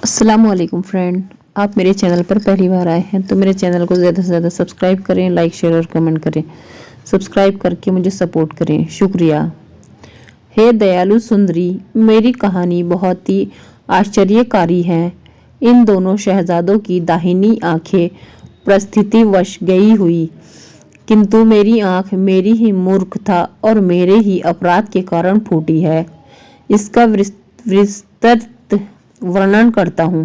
अस्सलामुअलैकुम फ्रेंड, आप मेरे चैनल पर पहली बार आए हैं तो मेरे चैनल को ज़्यादा से ज़्यादा सब्सक्राइब करें, लाइक शेयर और कमेंट करें। सब्सक्राइब करके मुझे सपोर्ट करें, शुक्रिया। हे दयालु सुंदरी, मेरी कहानी बहुत ही आश्चर्यकारी है। इन दोनों शहजादों की दाहिनी आंखें परिस्थितिवश गई हुई, किंतु मेरी आंख मेरी ही मूर्खता और मेरे ही अपराध के कारण फूटी है। इसका विस्तृत वर्णन करता हूँ।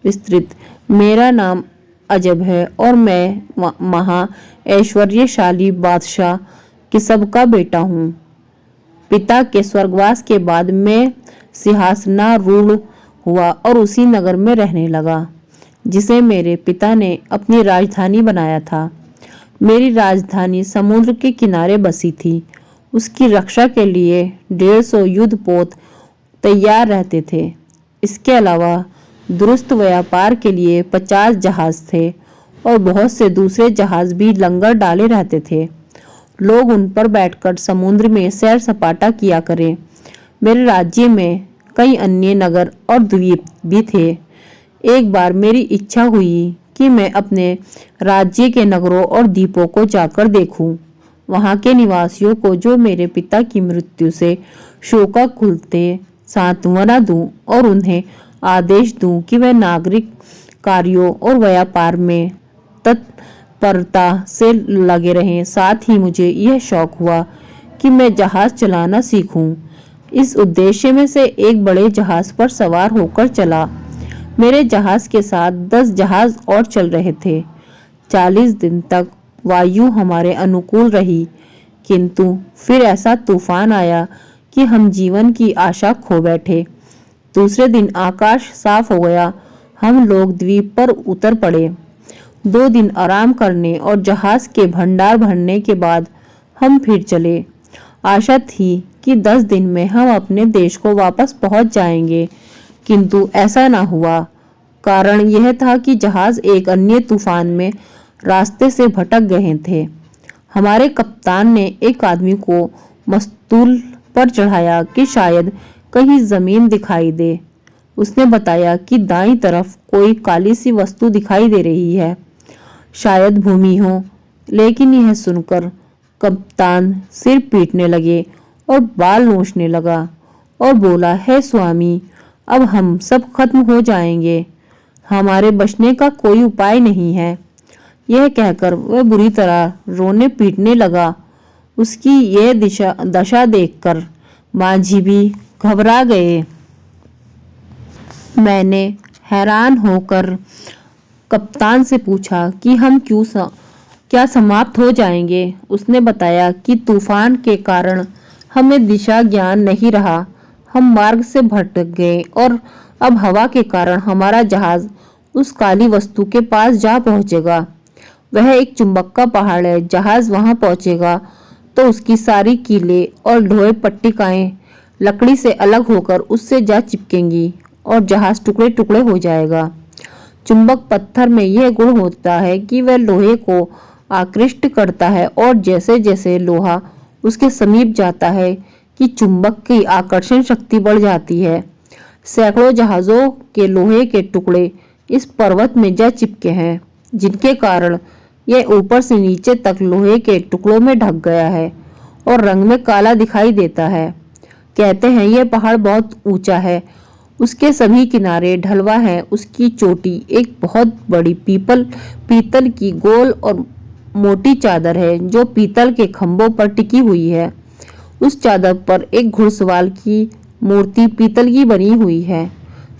विस्तृत मेरा नाम अजब है और मैं महा ऐश्वर्यशाली बादशाह के सबका बेटा हूँ। पिता के स्वर्गवास के बाद मैं सिंहासनारूढ़ हुआ और उसी नगर में रहने लगा जिसे मेरे पिता ने अपनी राजधानी बनाया था। मेरी राजधानी समुद्र के किनारे बसी थी। उसकी रक्षा के लिए 150 युद्धपोत तैयार रहते थे। इसके अलावा दुरुस्त व्यापार के लिए 50 जहाज थे और बहुत से दूसरे जहाज भी लंगर डाले रहते थे। लोग उन पर बैठकर समुद्र में सैर सपाटा किया करें। मेरे राज्य में कई अन्य नगर और द्वीप भी थे। एक बार मेरी इच्छा हुई कि मैं अपने राज्य के नगरों और द्वीपों को जाकर देखूं। वहां के निवासियों को जो मेरे पिता की मृत्यु से शोकाकुल थे सांत्वना दूं और उन्हें आदेश दूं कि वे नागरिक कार्यों और व्यापार में तत्परता से लगे रहें। साथ ही मुझे यह शौक हुआ कि मैं जहाज चलाना सीखूं। इस उद्देश्य में से एक बड़े जहाज पर सवार होकर चला। मेरे जहाज के साथ 10 जहाज और चल रहे थे। 40 दिन तक वायु हमारे अनुकूल रही, किंतु फिर ऐसा तूफान आया कि हम जीवन की आशा खो बैठे। दूसरे दिन आकाश साफ हो गया। हम लोग द्वीप पर उतर पड़े। 2 दिन आराम करने और जहाज के भंडार भरने के बाद हम फिर चले। आशा थी कि 10 दिन में हम अपने देश को वापस पहुंच जाएंगे, किंतु ऐसा ना हुआ। कारण यह था कि जहाज एक अन्य तूफान में रास्ते से भटक गए थे। हमारे कप्तान ने एक आदमी को मस्तूल पर चढ़ाया कि शायद कहीं जमीन दिखाई दे। उसने बताया कि दाईं तरफ कोई काली सी वस्तु दिखाई दे रही है, शायद भूमि हो। लेकिन यह सुनकर कप्तान सिर पीटने लगे और बाल नोचने लगा और बोला, हे स्वामी, अब हम सब खत्म हो जाएंगे। हमारे बचने का कोई उपाय नहीं है। यह कहकर वह बुरी तरह रोने पीटने लगा। उसकी यह दशा देखकर माझी भी घबरा गए। मैंने हैरान होकर कप्तान से पूछा कि हम क्या समाप्त हो जाएंगे। उसने बताया कि तूफान के कारण हमें दिशा ज्ञान नहीं रहा। हम मार्ग से भटक गए और अब हवा के कारण हमारा जहाज उस काली वस्तु के पास जा पहुंचेगा। वह एक चुंबक का पहाड़ है। जहाज वहां पहुंचेगा तो उसकी सारी कीलें और लोहे पट्टिकाएं लकड़ी से अलग होकर उससे जा चिपकेंगी और जहाज टुकड़े टुकड़े हो जाएगा। चुंबक पत्थर में यह गुण होता है कि वह लोहे को आकृष्ट करता है और जैसे जैसे लोहा उसके समीप जाता है कि चुंबक की आकर्षण शक्ति बढ़ जाती है। सैकड़ों जहाजों के लोहे के टुकड़े इस पर्वत में जा चिपके हैं, जिनके कारण यह ऊपर से नीचे तक लोहे के टुकड़ों में ढक गया है और रंग में काला दिखाई देता है। कहते हैं यह पहाड़ बहुत ऊंचा है। उसके सभी किनारे ढलवा है। उसकी चोटी एक बहुत बड़ी पीतल की गोल और मोटी चादर है जो पीतल के खंभों पर टिकी हुई है। उस चादर पर एक घुड़सवार की मूर्ति पीतल की बनी हुई है।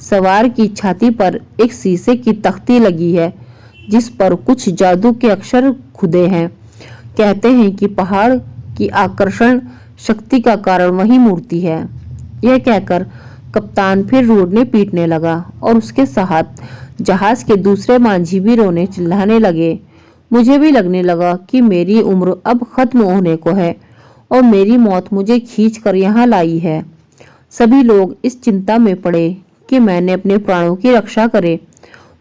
सवार की छाती पर एक शीशे की तख्ती लगी है जिस पर कुछ जादू के अक्षर खुदे हैं। कहते हैं कि पहाड़ की आकर्षण शक्ति का कारण वही मूर्ति है। यह कहकर कप्तान फिर रोने पीटने लगा और उसके साथ जहाज के दूसरे मांझी भी रोने चिल्लाने लगे। मुझे भी लगने लगा कि मेरी उम्र अब खत्म होने को है और मेरी मौत मुझे खींच कर यहाँ लाई है। सभी लोग इस चिंता में पड़े कि मैंने अपने प्राणों की रक्षा करे।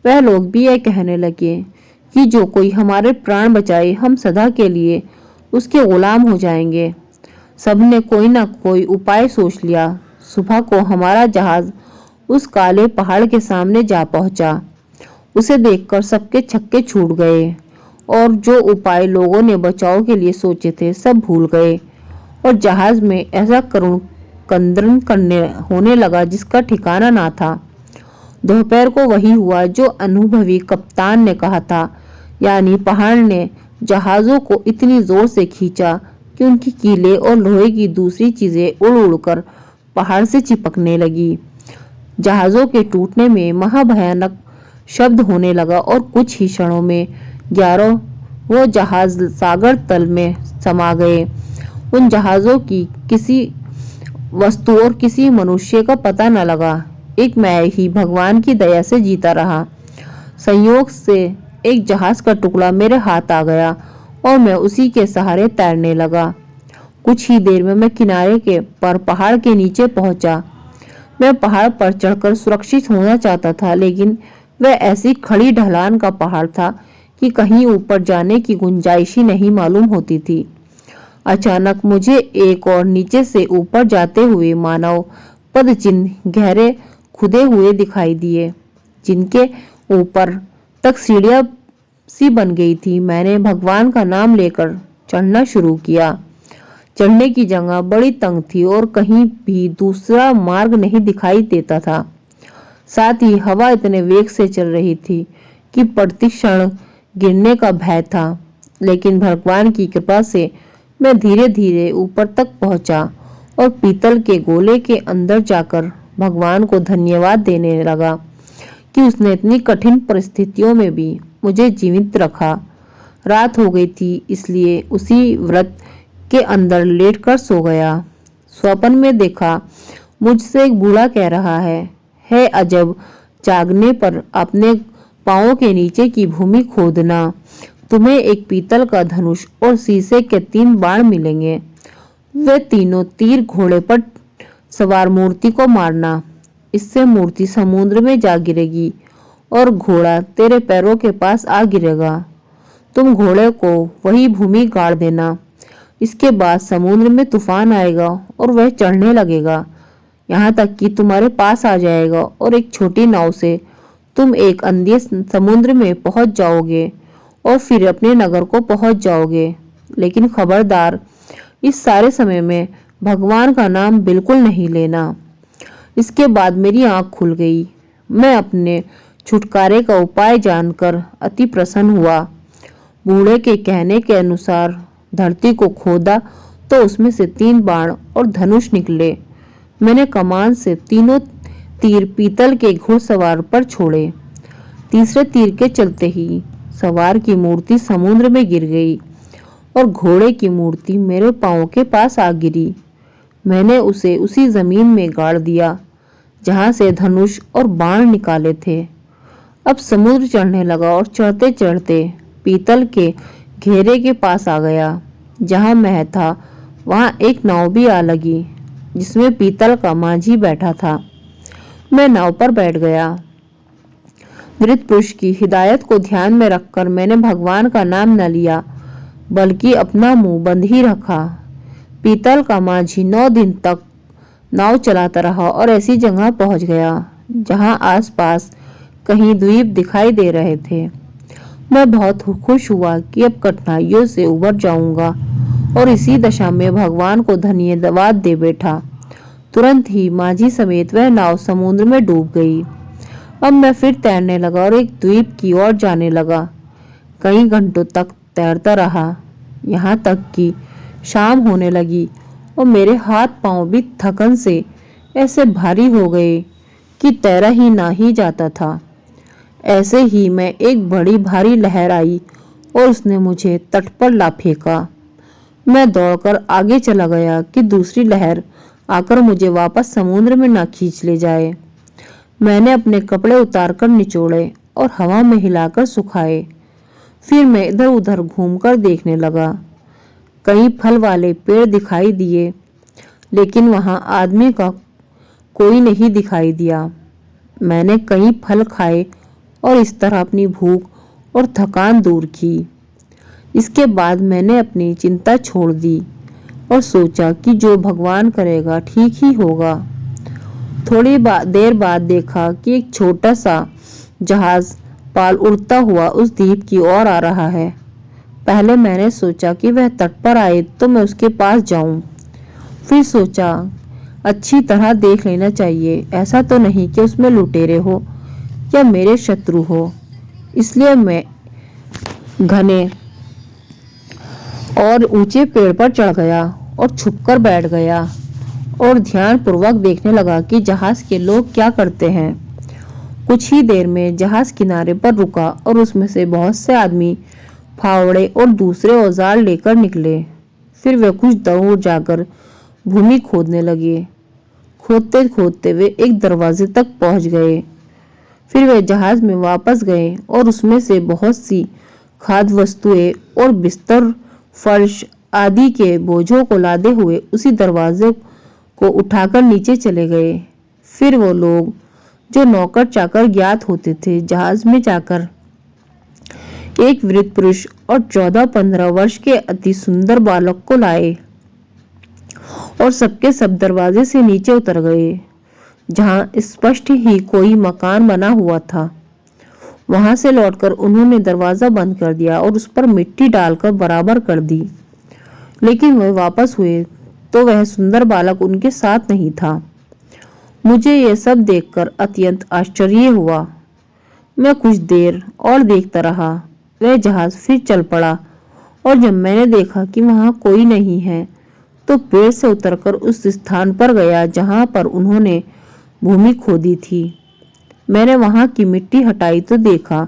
वह लोग भी यह कहने लगे कि जो कोई हमारे प्राण बचाए हम सदा के लिए उसके गुलाम हो जाएंगे। सबने कोई ना कोई उपाय सोच लिया। सुबह को हमारा जहाज उस काले पहाड़ के सामने जा पहुंचा। उसे देखकर सबके छक्के छूट गए और जो उपाय लोगों ने बचाव के लिए सोचे थे सब भूल गए और जहाज में ऐसा करुण कंदन करने होने लगा जिसका ठिकाना ना था। दोपहर को वही हुआ जो अनुभवी कप्तान ने कहा था, यानी पहाड़ ने जहाजों को इतनी जोर से खींचा कि उनकी कीलें और लोहे की दूसरी चीजें उड़ उड़कर पहाड़ से चिपकने लगी। जहाजों के टूटने में महाभयानक शब्द होने लगा और कुछ ही क्षणों में 11 वो जहाज सागर तल में समा गए। उन जहाजों की किसी वस्तु और किसी मनुष्य का पता न लगा। एक मैं ही भगवान की दया से जीता रहा। संयोग से एक जहाज का टुकड़ा मेरे हाथ आ गया और मैं उसी के सहारे तैरने लगा। कुछ ही देर में मैं किनारे के पर पहाड़ के नीचे पहुंचा। मैं पहाड़ पर चढ़कर सुरक्षित होना चाहता था, लेकिन वह ऐसी खड़ी ढलान का पहाड़ था कि कहीं ऊपर जाने की गुंजाइश ही नहीं मालूम होती थी। अचानक मुझे एक और नीचे से ऊपर जाते हुए मानव पद चिन्ह गहरे खुदे हुए दिखाई दिए, जिनके ऊपर तक सीढ़ियां सी बन गई थी। मैंने भगवान का नाम लेकर चढ़ना शुरू किया। चढ़ने की जगह बड़ी तंग थी और कहीं भी दूसरा मार्ग नहीं दिखाई देता था। साथ ही हवा इतने वेग से चल रही थी कि प्रतिक्षण गिरने का भय था, लेकिन भगवान की कृपा से मैं धीरे धीरे ऊपर तक पहुंचा और पीतल के गोले के अंदर जाकर भगवान को धन्यवाद देने लगा कि उसने इतनी कठिन परिस्थितियों में भी मुझे जीवित रखा। रात हो गई थी, इसलिए उसी व्रत के अंदर लेटकर सो गया। स्वप्न में देखा मुझसे एक बूढ़ा कह रहा है अजब, जागने पर अपने पांवों के नीचे की भूमि खोदना, तुम्हें एक पीतल का धनुष और शीशे के 3 बाण मिलेंगे। वे तीनों तीर घोड़े पर सवार मूर्ति को मारना, इससे मूर्ति समुद्र में जा गिरेगी और घोड़ा तेरे पैरों के पास आ गिरेगा। तुम घोड़े को वही भूमि गाड़ देना। इसके बाद समुद्र में तूफान आएगा और वह चढ़ने लगेगा, यहाँ तक कि तुम्हारे पास आ जाएगा और एक छोटी नाव से तुम एक अंधेरे समुद्र में पहुंच जाओगे और फिर अपने नगर को पहुंच जाओगे। लेकिन खबरदार, इस सारे समय में भगवान का नाम बिल्कुल नहीं लेना। इसके बाद मेरी आंख खुल गई। मैं अपने छुटकारे का उपाय जानकर अति प्रसन्न हुआ। बूढ़े के कहने के अनुसार धरती को खोदा तो उसमें से 3 बाण और धनुष निकले। मैंने कमान से तीनों तीर पीतल के घुड़सवार पर छोड़े। तीसरे तीर के चलते ही सवार की मूर्ति समुद्र में गिर गई और घोड़े की मूर्ति मेरे पांव के पास आ गिरी। मैंने उसे उसी जमीन में गाड़ दिया जहां से धनुष और बाण निकाले थे। अब समुद्र चढ़ने लगा और चढ़ते चढ़ते पीतल के घेरे के पास आ गया। जहां मैं था वहां एक नाव भी आ लगी, जिसमें पीतल का माझी बैठा था। मैं नाव पर बैठ गया। वृद्ध पुरुष की हिदायत को ध्यान में रखकर मैंने भगवान का नाम न लिया, बल्कि अपना मुंह बंद ही रखा। पीतल का माझी 9 दिन तक नाव चलाता रहा और ऐसी जगह पहुंच गया जहां आसपास कहीं द्वीप दिखाई दे रहे थे। मैं बहुत खुश हुआ कि अब कठिनाइयों से उबर जाऊंगा और इसी दशा में भगवान को धन्यवाद दे बैठा। तुरंत ही माझी समेत वह नाव समुद्र में डूब गई। अब मैं फिर तैरने लगा और एक द्वीप की ओर जाने लगा। कई घंटों तक तैरता रहा, यहाँ तक कि शाम होने लगी और मेरे हाथ पांव भी थकन से ऐसे भारी हो गए कि तैरा ही ना ही जाता था। ऐसे ही मैं एक बड़ी भारी लहर आई और उसने मुझे तट पर ला फेंका। मैं दौड़कर आगे चला गया कि दूसरी लहर आकर मुझे वापस समुद्र में ना खींच ले जाए। मैंने अपने कपड़े उतारकर निचोड़े और हवा में हिलाकर सुखाए। फिर मैं इधर उधर घूमकर देखने लगा। कई फल वाले पेड़ दिखाई दिए, लेकिन वहां आदमी का कोई नहीं दिखाई दिया। मैंने कई फल खाए और इस तरह अपनी भूख और थकान दूर की। इसके बाद मैंने अपनी चिंता छोड़ दी और सोचा कि जो भगवान करेगा ठीक ही होगा। थोड़ी देर बाद देखा कि एक छोटा सा जहाज पाल उड़ता हुआ उस द्वीप की ओर आ रहा है। पहले मैंने सोचा कि वह तट पर आए तो मैं उसके पास जाऊं। फिर सोचा अच्छी तरह देख लेना चाहिए, ऐसा तो नहीं कि उसमें लुटेरे हो या मेरे शत्रु हो। इसलिए मैं घने और ऊंचे पेड़ पर चढ़ गया और छुपकर बैठ गया और ध्यानपूर्वक देखने लगा कि जहाज के लोग क्या करते हैं। कुछ ही देर में जहाज किनारे पर रुका और उसमें से बहुत से आदमी फावड़े और दूसरे औजार लेकर निकले। फिर वे कुछ दूर जाकर भूमि खोदने लगे। खोदते खोदते वे एक दरवाजे तक पहुंच गए। फिर वे जहाज में वापस गए और उसमें से बहुत सी खाद्य वस्तुएं और बिस्तर, फर्श आदि के बोझों को लादे हुए उसी दरवाजे को उठाकर नीचे चले गए। फिर वो लोग जो नौकर चाकर ज्ञात होते थे जहाज में जाकर एक वृद्ध पुरुष और 14-15 वर्ष के अति सुंदर बालक को लाए और सबके सब दरवाजे से नीचे उतर गए, जहां स्पष्ट ही कोई मकान बना हुआ था। वहां से लौटकर उन्होंने दरवाजा बंद कर दिया और उस पर मिट्टी डालकर बराबर कर दी। लेकिन वह वापस हुए तो वह सुंदर बालक उनके साथ नहीं था। मुझे यह सब देखकर अत्यंत आश्चर्य हुआ। मैं कुछ देर और देखता रहा। वह जहाज फिर चल पड़ा और जब मैंने देखा कि वहां कोई नहीं है तो पेड़ से उतरकर उस स्थान पर गया जहां पर उन्होंने भूमि खोदी थी। मैंने वहां की मिट्टी हटाई तो देखा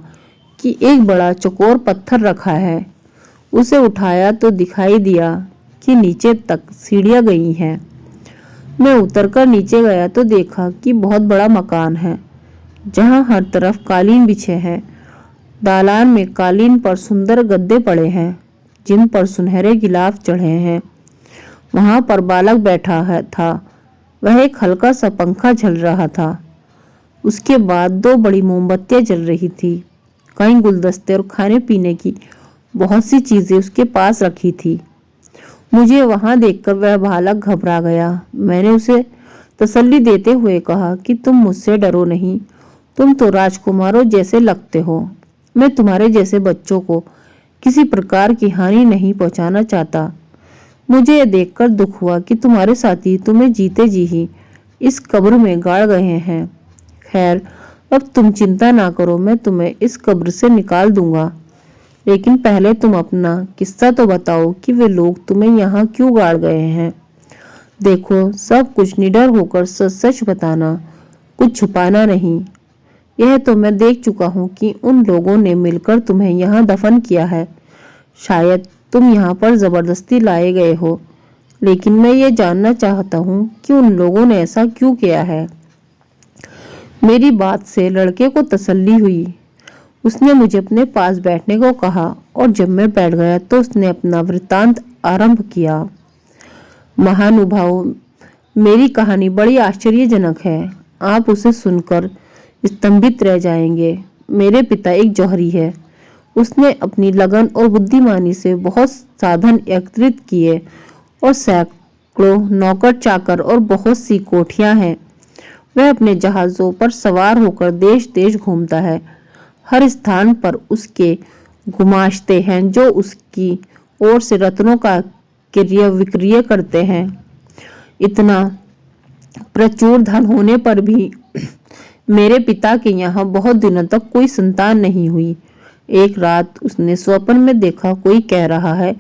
कि एक बड़ा चौकोर पत्थर रखा है। उसे उठाया तो दिखाई दिया कि नीचे तक सीढ़ियां गई हैं। मैं उतरकर नीचे गया तो देखा कि बहुत बड़ा मकान है जहां हर तरफ कालीन बिछे हैं। दालान में कालीन पर सुंदर गद्दे पड़े हैं जिन पर सुनहरे गिलाफ चढ़े हैं। वहां पर बालक बैठा था। वह एक हल्का सा पंखा झल रहा था। उसके बाद 2 बड़ी मोमबत्तियां जल रही थी। कई गुलदस्ते और खाने पीने की बहुत सी चीजें उसके पास रखी थी। मुझे वहां देखकर वह बालक घबरा गया। मैंने उसे तसल्ली देते हुए कहा कि तुम मुझसे डरो नहीं, तुम तो राजकुमारों जैसे लगते हो। मैं तुम्हारे जैसे बच्चों को किसी प्रकार की हानि नहीं पहुंचाना चाहता। मुझे यह देखकर दुख हुआ कि तुम्हारे साथी तुम्हें जीते जी ही इस कब्र में गाड़ गए हैं। खैर, अब तुम चिंता ना करो, मैं तुम्हें इस कब्र से निकाल दूंगा। लेकिन पहले तुम अपना किस्सा तो बताओ कि वे लोग तुम्हें यहाँ क्यों गाड़ गए हैं। देखो, सब कुछ निडर होकर सच सच बताना, कुछ छुपाना नहीं। यह तो मैं देख चुका हूँ कि उन लोगों ने मिलकर तुम्हें यहाँ दफन किया है। शायद तुम यहाँ पर जबरदस्ती लाए गए हो, लेकिन मैं ये जानना चाहता हूँ कि उन लोगों ने ऐसा क्यों किया है। मेरी बात से लड़के को तसल्ली हुई। उसने मुझे अपने पास बैठने को कहा और जब मैं बैठ गया तो उसने अपना वृत्तांत आरंभ किया। महानुभाव, मेरी कहानी बड़ी आश्चर्यजनक है। आप उसे सुनकर स्तंभित रह जाएंगे। मेरे पिता एक जौहरी है। उसने अपनी लगन और बुद्धिमानी से बहुत साधन एकत्रित किए और सैकड़ों नौकर चाकर और बहुत सी कोठियां हैं। वह अपने जहाजों पर सवार होकर देश देश घूमता है। हर स्थान पर उसके गुमाश्ते हैं जो उसकी ओर से रत्नों का क्रय विक्रय करते हैं। इतना प्रचुर धन होने पर भी मेरे पिता के यहाँ बहुत दिनों तक कोई संतान नहीं हुई। एक रात उसने स्वप्न में देखा कोई कह रहा है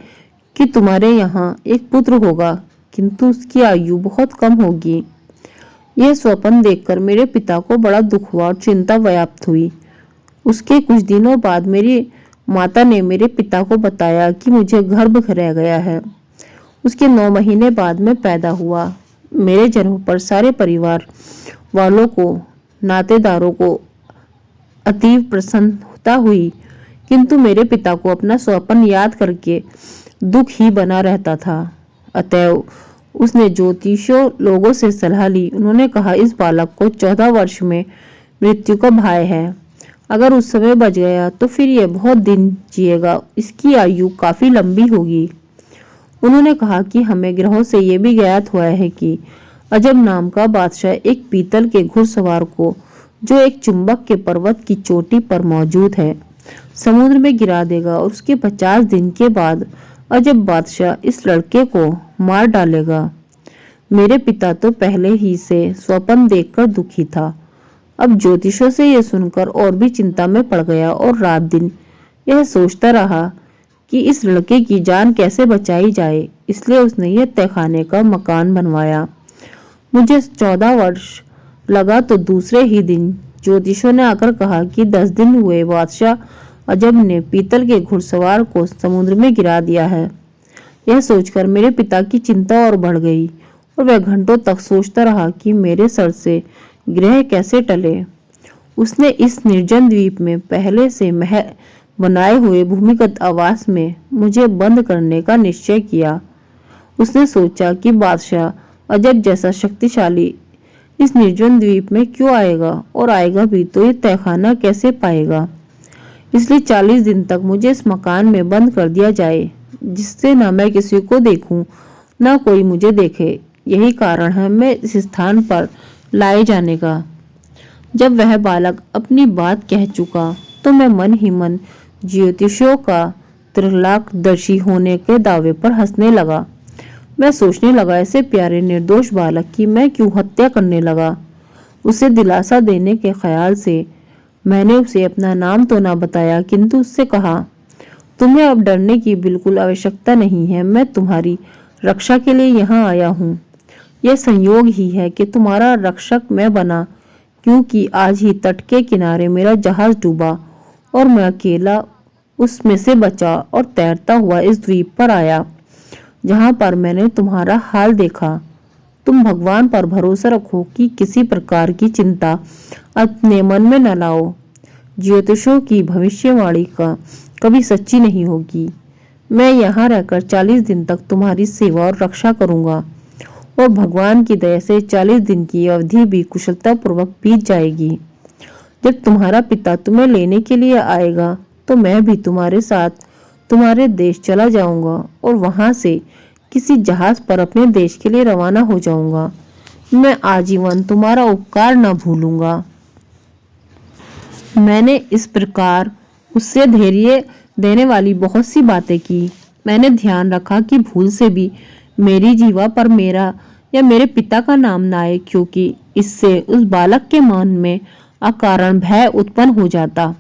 कि तुम्हारे यहाँ एक पुत्र होगा, किंतु उसकी आयु बहुत कम होगी। यह स्वप्न देखकर मेरे पिता को बड़ा दुख हुआ और चिंता व्याप्त हुई। उसके कुछ दिनों बाद मेरी माता ने मेरे पिता को बताया कि मुझे गर्भ रह गया है। उसके 9 महीने बाद मैं पैदा हुआ। मेरे जन्म पर सारे परिवार वालों को, नातेदारों को अतीव प्रसन्नता हुई, किंतु मेरे पिता को अपना स्वप्न याद करके दुख ही बना रहता था। अतएव उसने ज्योतिषियों लोगों से सलाह ली। उन्होंने कहा इस बालक को 14 वर्ष में मृत्यु का भय है। अगर उस समय बच गया तो फिर यह बहुत दिन जिएगा, इसकी आयु काफी लंबी होगी। उन्होंने कहा कि हमें ग्रहों से यह भी ज्ञात हुआ है कि अजब नाम का बादशाह एक पीतल के घुड़सवार को, जो एक चुंबक के पर्वत की चोटी पर मौजूद है, समुद्र में गिरा देगा और उसके 50 दिन के बाद अजब बादशाह इस लड़के को मार डालेगा। मेरे पिता तो पहले ही से स्वप्न देखकर दुखी था। अब ज्योतिषों से यह सुनकर और भी चिंता में पड़ गया और रात दिन यह सोचता रहा कि इस लड़के की जान कैसे बचाई जाए। इसलिए उसने यह तहखाने का मकान बनवाया। मुझे 14 वर्ष लगा तो दूसरे ही दिन ज्योतिषों ने आकर कहा कि 10 दिन हुए बादशाह अजब ने पीतल के घुड़सवार को समुद्र में गिरा दिया है। यह सोचकर मेरे पिता की चिंता और बढ़ गई और वह घंटों तक सोचता रहा कि मेरे सर से ग्रह कैसे टले। उसने इस निर्जन द्वीप में पहले से महल बनाए हुए भूमिगत आवास में मुझे बंद करने का निश्चय किया। उसने सोचा कि बादशाह अजब जैसा शक्तिशाली इस निर्जन द्वीप में क्यों आएगा, और आएगा भी तो ये तहखाना कैसे पाएगा। इसलिए 40 दिन तक मुझे इस मकान में बंद कर दिया जाए, जिससे ना मैं किसी को देखूं ना कोई मुझे देखे। यही कारण है मैं इस स्थान पर लाए जाने का। जब वह बालक अपनी बात कह चुका तो मैं मन ही मन ज्योतिषियों का त्रिलाकदर्शी होने के दावे पर हंसने लगा। मैं सोचने लगा, ऐसे प्यारे निर्दोष बालक की मैं क्यों हत्या करने लगा। उसे दिलासा देने के ख्याल से मैंने उसे अपना नाम तो ना बताया, किंतु उससे कहा, तुम्हें अब डरने की बिल्कुल आवश्यकता नहीं है। मैं तुम्हारी रक्षा के लिए यहाँ आया हूँ। यह संयोग ही है कि तुम्हारा रक्षक मैं बना, क्योंकि आज ही तट के किनारे मेरा जहाज डूबा और मैं अकेला उसमें से बचा और तैरता हुआ इस द्वीप पर आया, जहां पर मैंने तुम्हारा हाल देखा। तुम भगवान पर भरोसा रखो कि किसी प्रकार की चिंता अपने मन में न लाओ। ज्योतिषों की भविष्यवाणी का कभी सच्ची नहीं होगी। मैं यहाँ रहकर 40 दिन तक तुम्हारी सेवा और रक्षा करूंगा और भगवान की दया से 40 दिन की अवधि भी कुशलता पूर्वक बीत जाएगी। जब तुम्हारा पिता तुम्हें लेने के लिए आएगा तो मैं भी तुम्हारे साथ तुम्हारे देश चला जाऊंगा और वहां से किसी जहाज पर अपने देश के लिए रवाना हो जाऊंगा। मैं आजीवन तुम्हारा उपकार न भूलूंगा। मैंने इस प्रकार उससे धैर्य देने वाली बहुत सी बातें की। मैंने ध्यान रखा कि भूल से भी मेरी जीवा पर मेरा या मेरे पिता का नाम न आए, क्योंकि इससे उस बालक के मन में अकारण भय उत्पन्न हो जाता।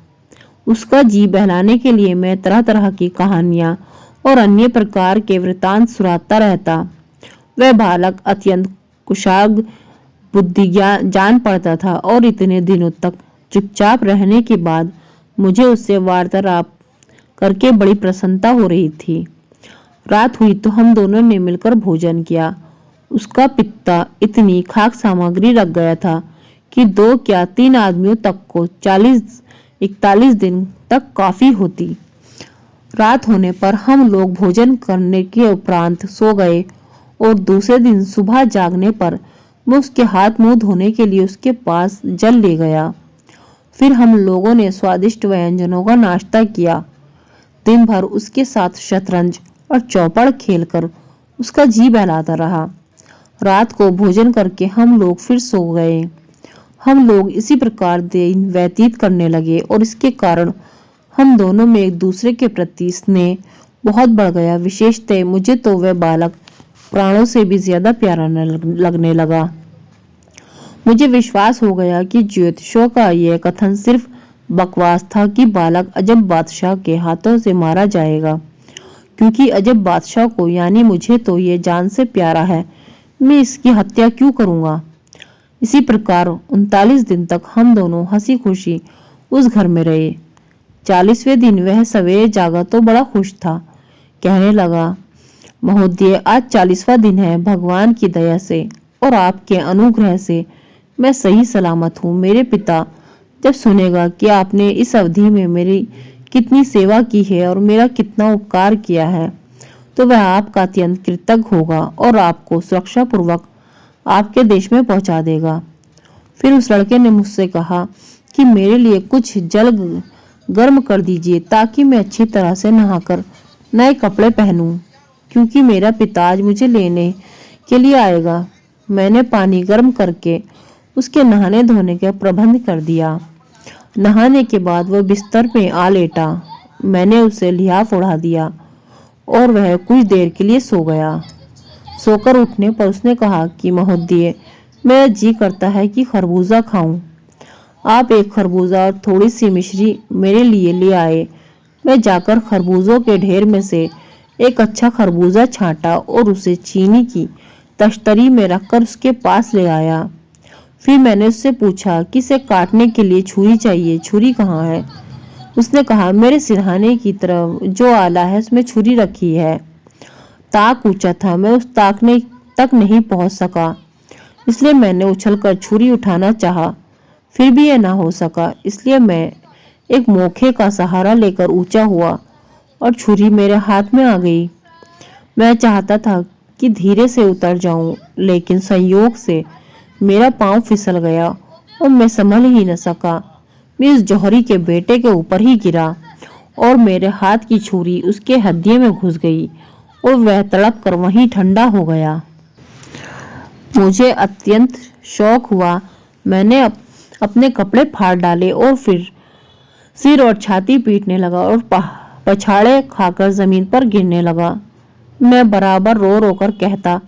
उसका जी बहलाने के लिए मैं तरह तरह की कहानियां और अन्य प्रकार के वृतांत सुनाता रहता। वह बालक अत्यंत कुशाग्र बुद्धि जान पड़ता था और इतने दिनों तक चुपचाप रहने के बाद मुझे उससे वार्तालाप करके बड़ी प्रसन्नता हो रही थी। रात हुई तो हम दोनों ने मिलकर भोजन किया। उसका पिता इतनी खाक सामग्री रख गया था कि 2 क्या 3 आदमियों तक को 40-41 दिन तक काफी होती। रात होने पर हम लोग भोजन करने के उपरांत सो गए और दूसरे दिन सुबह जागने पर मैं उसके हाथ मुंह धोने के लिए उसके पास जल ले गया। फिर हम लोगों ने स्वादिष्ट व्यंजनों का नाश्ता किया। दिन भर उसके साथ शतरंज और चौपड़ खेलकर उसका जी बहलाता रहा। रात को भोजन करके हम लोग फिर सो गए। हम लोग इसी प्रकार दिन व्यतीत करने लगे और इसके कारण हम दोनों में एक दूसरे के प्रति स्नेह बहुत बढ़ गया। विशेषतः मुझे तो वह बालक प्राणों से भी ज्यादा प्यारा लगने लगा। मुझे विश्वास हो गया कि ज्योतिषों का यह कथन सिर्फ बकवास था कि बालक अजब बादशाह के हाथों से मारा जाएगा, क्योंकि अजब बादशाह को यानी मुझे तो ये जान से प्यारा है। मैं इसकी हत्या क्यों करूंगा। इसी प्रकार 39 दिन तक हम दोनों हंसी खुशी उस घर में रहे। 40वें दिन वह सवेरे जागा तो बड़ा खुश था। कहने लगा, महोदय, आज 40वां दिन है। भगवान की दया से और आपके अनुग्रह से मैं सही सलामत हूँ। मेरे पिता जब सुनेगा कि आपने इस अवधि में मेरी कितनी सेवा की है और मेरा कितना उपकार किया है, तो वह आपका अत्यंत कृतज्ञ होगा और आपको सुरक्षा पूर्वक आपके देश में पहुंचा देगा। फिर उस लड़के ने मुझसे कहा कि मेरे लिए कुछ जल गर्म कर दीजिए ताकि मैं अच्छी तरह से नहाकर नए कपड़े पहनूं, क्योंकि मेरा पिता आज मुझे लेने के लिए आएगा। मैंने पानी गर्म करके उसके नहाने धोने का प्रबंध कर दिया। नहाने के बाद वह बिस्तर पे आ लेटा। मैंने उसे लिहाफ ओढ़ा दिया और वह कुछ देर के लिए सो गया। सोकर उठने पर उसने कहा कि महोदय, मेरा जी करता है कि खरबूजा खाऊं। आप एक खरबूजा और थोड़ी सी मिश्री मेरे लिए ले आए। मैं जाकर खरबूजों के ढेर में से एक अच्छा खरबूजा छांटा और उसे चीनी की तश्तरी में रखकर उसके पास ले आया। फिर मैंने उससे पूछा कि इसे काटने के लिए छुरी चाहिए, छुरी कहाँ है? उसने कहा, मेरे सिरहाने की तरफ जो आला है उसमें छुरी रखी है। ताक ऊंचा था, मैं उस ताकने तक नहीं पहुंच सका, इसलिए मैंने उछलकर छुरी उठाना चाहा, फिर भी यह ना हो सका। इसलिए मैं एक मोखे का सहारा लेकर ऊंचा हुआ और छुरी मेरे हाथ में आ गई। मैं चाहता था कि धीरे से उतर जाऊं, लेकिन संयोग से मेरा पांव फिसल गया और मैं संभल ही न सका। मैं इस जौहरी के बेटे के ऊपर ही गिरा और मेरे हाथ की छुरी उसके हड्डियों में घुस गई और वह तड़प कर वहीं ठंडा हो गया। मुझे अत्यंत शौक हुआ। मैंने अपने कपड़े फाड़ डाले और फिर सिर और छाती पीटने लगा और पछाड़े खाकर जमीन पर गिरने लगा। मैं बराबर रो रो कर कहता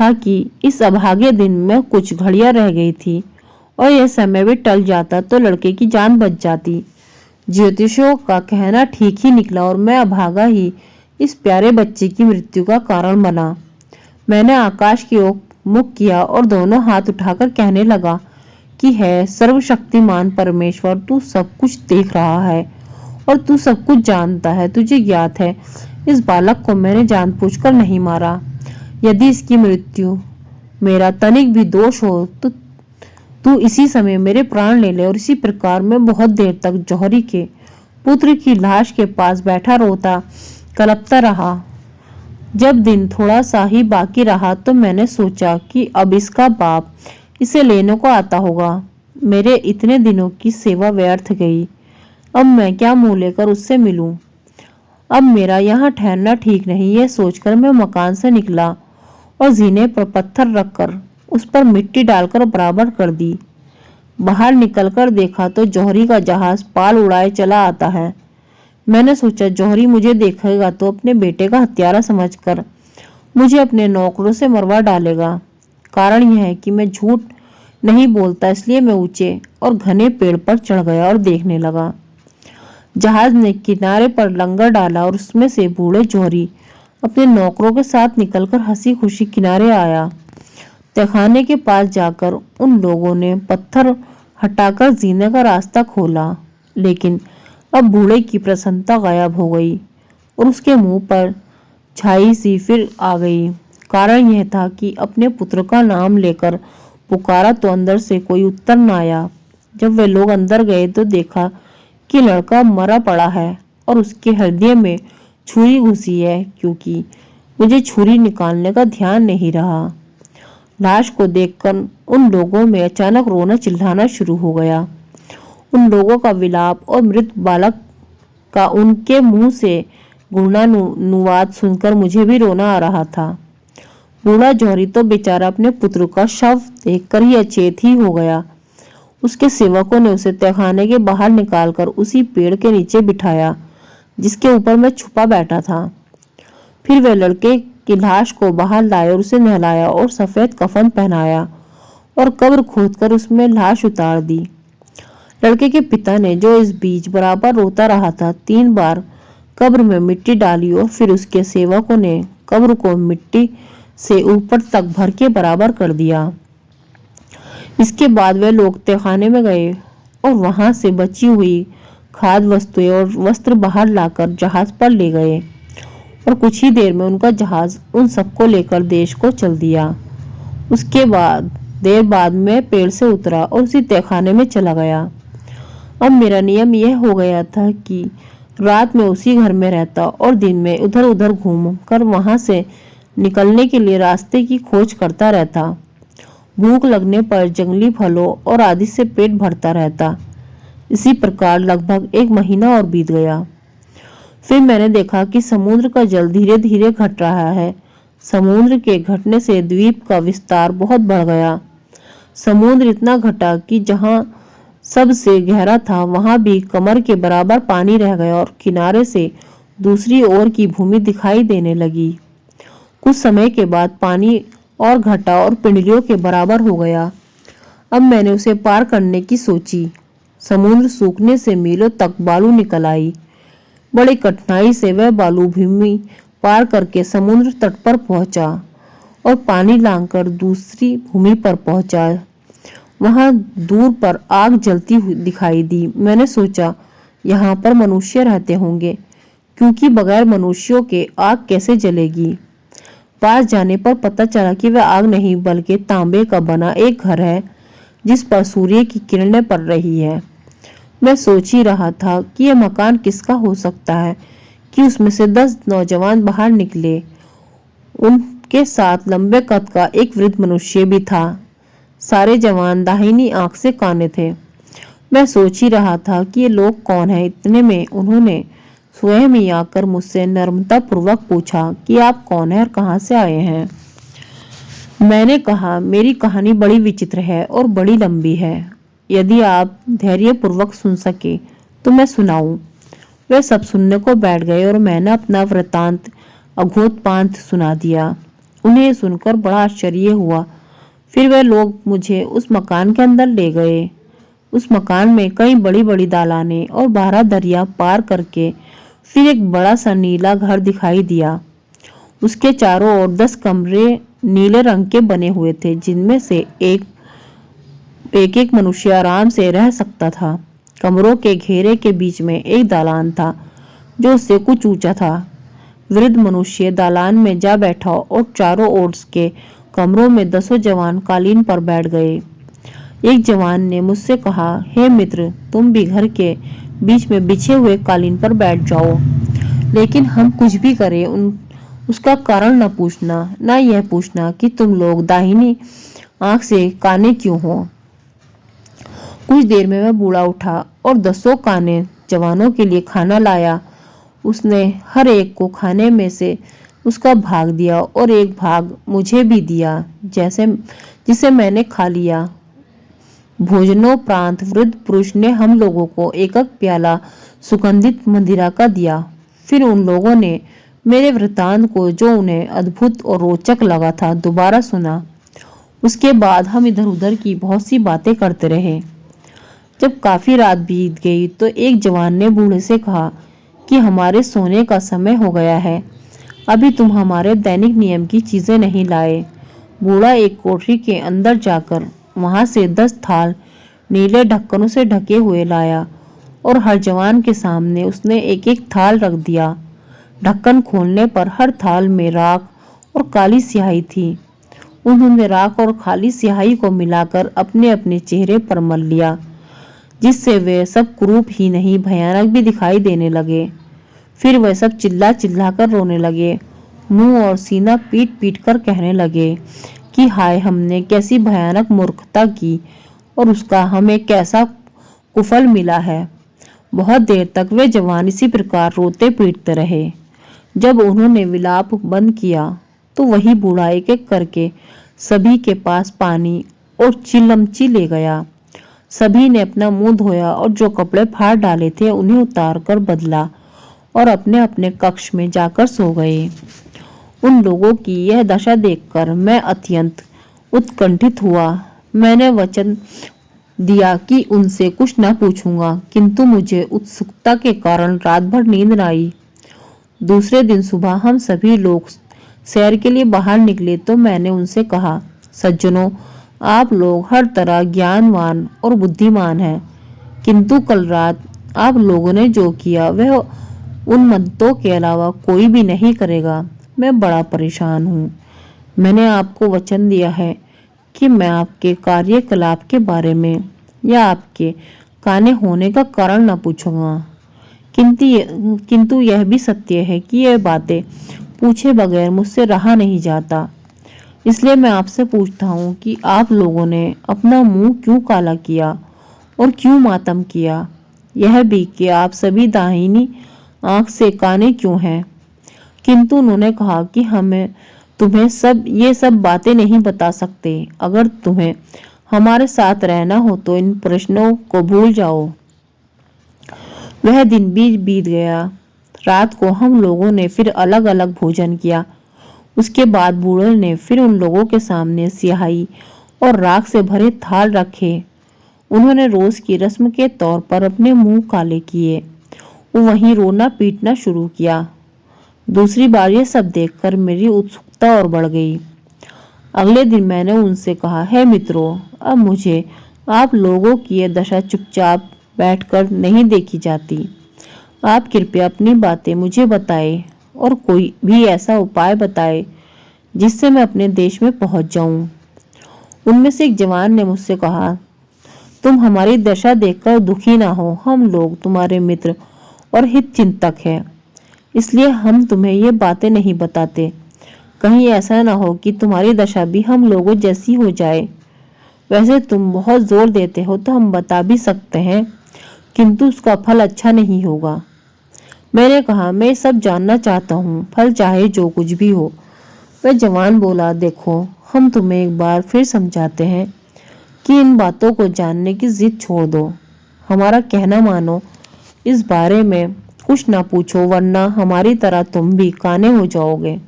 था कि इस अभागे दिन में कुछ घड़ियां रह गई थी और यह समय भी टल जाता तो लड़के की जान बच जाती। ज्योतिषियों का कहना ठीक ही निकला और मैं अभागा ही इस प्यारे बच्चे की मृत्यु का कारण बना। मैंने आकाश की ओर मुख किया और दोनों हाथ उठाकर कहने लगा कि है सर्वशक्तिमान परमेश्वर, तू सब कुछ देख रहा है और तू सब कुछ जानता है। तुझे ज्ञात है इस बालक को मैंने जानबूझकर नहीं मारा। यदि इसकी मृत्यु मेरा तनिक भी दोष हो तो तू इसी समय मेरे प्राण ले ले। और इसी प्रकार मैं बहुत देर तक जौहरी के पुत्र की लाश के पास बैठा रोता कलपता रहा। जब दिन थोड़ा सा ही बाकी रहा तो मैंने सोचा कि अब इसका बाप इसे लेने को आता होगा। मेरे इतने दिनों की सेवा व्यर्थ गई। अब मैं क्या मुंह लेकर उससे मिलूं? अब मेरा यहाँ ठहरना ठीक नहीं, यह सोचकर मैं मकान से निकला और जीने पर पत्थर रखकर उस पर मिट्टी डालकर बराबर कर दी। बाहर निकलकर देखा तो जौहरी का जहाज पाल उड़ाए चला आता है। मैंने सोचा जौहरी मुझे देखेगा तो अपने बेटे का हत्यारा समझकर मुझे अपने नौकरों से मरवा डालेगा। कारण यह है कि मैं झूठ नहीं बोलता, इसलिए मैं ऊंचे और घने पेड़ पर चढ़ गया और देखने लगा। जहाज ने किनारे पर लंगर डाला और उसमें से बूढ़े जौहरी अपने नौकरों के साथ निकलकर हंसी खुशी किनारे आया। तहखाने के पास जाकर उन लोगों ने पत्थर हटाकर जीने का रास्ता खोला, लेकिन अब बूढ़े की प्रसन्नता गायब हो गई और उसके मुंह पर छाई सी फिर आ गई। कारण यह था कि अपने पुत्र का नाम लेकर पुकारा तो अंदर से कोई उत्तर न आया। जब वे लोग अंदर गए तो देखा कि लड़का मरा पड़ा है और उसके हृदय में छुरी घुसी है, क्योंकि मुझे छुरी निकालने का ध्यान नहीं रहा। लाश को देखकर उन लोगों में अचानक रोना चिल्लाना शुरू हो गया। उन लोगों का विलाप और मृत बालक का उनके मुंह से गुणानुवाद सुनकर मुझे भी रोना आ रहा था। बूढ़ा जौहरी तो बेचारा अपने पुत्र का शव देखकर ही अचेत ही हो गया। उसके सेवकों ने उसे तहखाने के बाहर निकालकर उसी पेड़ के नीचे बिठाया जिसके ऊपर मैं छुपा बैठा था। फिर वे लड़के की लाश को बाहर लाए और उसे नहलाया और सफेद कफन पहनाया और कब्र खोदकर उसमें लाश उतार दी। लड़के के पिता ने, जो इस बीच बराबर रोता रहा था, 3 बार कब्र में मिट्टी डाली और फिर उसके सेवकों ने कब्र को मिट्टी से ऊपर तक भर के बराबर कर दिया। इसके बाद वे लोग तहखाने में गए और वहां से बची हुई खाद्य वस्तुएं और वस्त्र बाहर लाकर जहाज पर ले गए और कुछ ही देर में उनका जहाज उन सबको लेकर देश को चल दिया। उसके बाद देर बाद मैं पेड़ से उतरा और उसी तहखाने में चला गया। अब मेरा नियम यह हो गया था कि रात में उसी घर में रहता और दिन में उधर उधर घूम कर वहां से निकलने के लिए रास्ते की खोज करता रहता। भूख लगने पर जंगली फलों और आदि से पेट भरता रहता। इसी प्रकार लगभग 1 महीना और बीत गया। फिर मैंने देखा कि समुद्र का जल धीरे धीरे घट रहा है। समुद्र के घटने से द्वीप का विस्तार बहुत बढ़ गया। समुद्र इतना घटा कि जहां सबसे गहरा था वहां भी कमर के बराबर पानी रह गया और किनारे से दूसरी ओर की भूमि दिखाई देने लगी। कुछ समय के बाद पानी और घटा और पिंडलियों के बराबर हो गया। अब मैंने उसे पार करने की सोची। समुद्र सूखने से मीलों तक बालू निकल आई। बड़ी कठिनाई से वह बालू भूमि पार करके समुद्र तट पर पहुंचा और पानी लांघकर दूसरी भूमि पर पहुंचा। वहां दूर पर आग जलती हुई दिखाई दी। मैंने सोचा यहाँ पर मनुष्य रहते होंगे, क्योंकि बगैर मनुष्यों के आग कैसे जलेगी। पास जाने पर पता चला कि वह आग नहीं बल्कि तांबे का बना एक घर है जिस पर सूर्य की किरणें पड़ रही है। मैं सोच ही रहा था कि यह मकान किसका हो सकता है कि उसमें से 10 नौजवान बाहर निकले। उनके साथ लंबे कद का एक वृद्ध मनुष्य भी था। सारे जवान दाहिनी आंख से काने थे। मैं सोच ही रहा था कि ये लोग कौन हैं। इतने में उन्होंने स्वयं ही आकर मुझसे नम्रता पूर्वक पूछा कि आप कौन हैं और कहां से आए हैं। मैंने कहा, मेरी कहानी बड़ी विचित्र है और बड़ी लंबी है। यदि आप धैर्यपूर्वक सुन सके तो मैं सुनाऊं। वे सब सुनने को बैठ गए और मैंने अपना वृतांत अघोतपांत सुना दिया। उन्हें सुनकर बड़ा आश्चर्य हुआ। फिर वे लोग मुझे उस मकान के अंदर ले गए। उस मकान में कई बड़ी बड़ी दालानें और 12 दरिया पार करके फिर एक बड़ा सा नीला घर दिखाई दिया। उसके चारों ओर 10 कमरे नीले रंग के बने हुए थे, जिनमें से एक एक मनुष्य आराम से रह सकता था। कमरों के घेरे के बीच में एक दालान था जो उससे कुछ ऊंचा था। वृद्ध मनुष्य दालान में जा बैठा और चारों ओर के कमरों में 10 जवान कालीन पर बैठ गए। एक जवान ने मुझसे कहा, हे मित्र, तुम भी घर के बीच में बिछे हुए कालीन पर बैठ जाओ, लेकिन हम कुछ भी करें उसका कारण न पूछना, न यह पूछना कि तुम लोग दाहिनी आंख से काने क्यों हो। कुछ देर में वह बूढ़ा उठा और 10 काने जवानों के लिए खाना लाया। उसने हर एक को खाने में से उसका भाग दिया और एक भाग मुझे भी दिया, जिसे मैंने खा लिया। भोजनोपरांत वृद्ध पुरुष ने हम लोगों को एक प्याला सुगंधित मदिरा का दिया। फिर उन लोगों ने मेरे वृतांत को, जो उन्हें अद्भुत और रोचक लगा था, दोबारा सुना। उसके बाद हम इधर उधर की बहुत सी बातें करते रहे। जब काफी रात बीत गई तो एक जवान ने बूढ़े से कहा कि हमारे सोने का समय हो गया है, अभी तुम हमारे दैनिक नियम की चीजें नहीं लाए। बूढ़ा एक कोठरी के अंदर जाकर वहां से 10 थाल नीले ढक्कनों से ढके हुए लाया और हर जवान के सामने उसने एक एक थाल रख दिया। ढक्कन खोलने पर हर थाल में राख और काली स्याही थी। उन्होंने राख और काली स्याही को मिलाकर अपने अपने चेहरे पर मल लिया, जिससे वे सब कुरूप ही नहीं भयानक भी दिखाई देने लगे। फिर वे सब चिल्ला चिल्ला कर रोने लगे, मुंह और सीना पीट पीट कर कहने लगे कि हाय, हमने कैसी भयानक मूर्खता की और उसका हमें कैसा कुफल मिला है। बहुत देर तक वे जवान इसी प्रकार रोते पीटते रहे। जब उन्होंने विलाप बंद किया तो वही बूढ़ा एक एक करके सभी के पास पानी और चिलमची ले गया। सभी ने अपना मुंह धोया और जो कपड़े फाड़ डाले थे उन्हें उतार कर बदला और अपने अपने कक्ष में जाकर सो गए। उन लोगों की यह दशा देखकर मैं अत्यंत उत्कंठित हुआ। मैंने वचन दिया कि उनसे कुछ न पूछूंगा, किंतु मुझे उत्सुकता के कारण रात भर नींद न आई। दूसरे दिन सुबह हम सभी लोग सैर के लिए बाहर निकले तो मैंने उनसे कहा, सज्जनों, आप लोग हर तरह ज्ञानवान और बुद्धिमान हैं, किंतु कल रात आप लोगों ने जो किया वह उन मंतों के अलावा कोई भी नहीं करेगा। मैं बड़ा परेशान हूँ। मैंने आपको वचन दिया है कि मैं आपके कार्यकलाप के बारे में या आपके काने होने का कारण न पूछूंगा, किंतु यह भी सत्य है कि यह बातें पूछे बगैर मुझसे रहा नहीं जाता। इसलिए मैं आपसे पूछता हूँ कि आप लोगों ने अपना मुंह क्यों काला किया और क्यों मातम किया। यह भी कि आप सभी दाहिनी आंख से काने क्यों हैं। किंतु उन्होंने कहा कि हमें तुम्हें ये सब बातें नहीं बता सकते। अगर तुम्हें हमारे साथ रहना हो तो इन प्रश्नों को भूल जाओ। वह दिन भी बीत गया। रात को हम लोगों ने फिर अलग अलग भोजन किया। उसके बाद बूढ़े ने फिर उन लोगों के सामने स्याही और राख से भरे थाल रखे। उन्होंने रोज की रस्म के तौर पर अपने मुंह काले किए। वहीं रोना पीटना शुरू किया। दूसरी बार ये सब देखकर मेरी उत्सुकता और बढ़ गई। अगले दिन मैंने उनसे कहा, हे मित्रों, अब मुझे आप लोगों की यह दशा चुपचाप बैठकर नहीं देखी जाती। आप कृपया अपनी बातें मुझे बताएं और कोई भी ऐसा उपाय बताएं जिससे मैं अपने देश में पहुंच जाऊं। उनमें से एक जवान ने मुझसे कहा, तुम हमारी दशा देखकर दुखी ना हो। हम लोग तुम्हारे मित्र और हित चिंतक हैं, इसलिए हम तुम्हें ये बातें नहीं बताते। कहीं ऐसा ना हो कि तुम्हारी दशा भी हम लोगों जैसी हो जाए। वैसे तुम बहुत जोर देते हो तो हम बता भी सकते हैं, किंतु उसका फल अच्छा नहीं होगा। मैंने कहा, मैं सब जानना चाहता हूँ, फल चाहे जो कुछ भी हो। वह जवान बोला, देखो, हम तुम्हें एक बार फिर समझाते हैं कि इन बातों को जानने की जिद छोड़ दो। हमारा कहना मानो, इस बारे में कुछ ना पूछो, वरना हमारी तरह तुम भी काने हो जाओगे।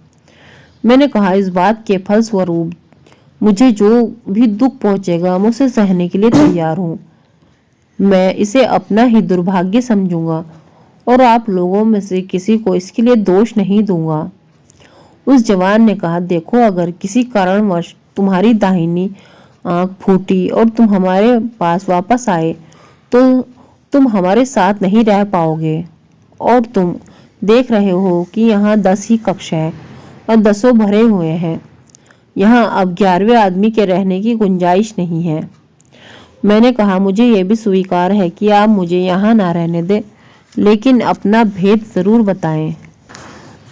मैंने कहा, इस बात के फलस्वरूप मुझे जो भी दुख पहुंचेगा मैं उसे सहने के लिए तैयार हूँ। मैं इसे अपना ही दुर्भाग्य समझूंगा और आप लोगों में से किसी को इसके लिए दोष नहीं दूंगा। उस जवान ने कहा, देखो, अगर किसी कारणवश तुम्हारी दाहिनी आंख फूटी और तुम हमारे पास वापस आए तो तुम हमारे साथ नहीं रह पाओगे। और तुम देख रहे हो कि यहाँ 10 ही कक्ष है और 10 भरे हुए हैं। यहाँ अब 11वें आदमी के रहने की गुंजाइश नहीं है। मैंने कहा, मुझे यह भी स्वीकार है कि आप मुझे यहाँ ना रहने दें, लेकिन अपना भेद जरूर बताएं।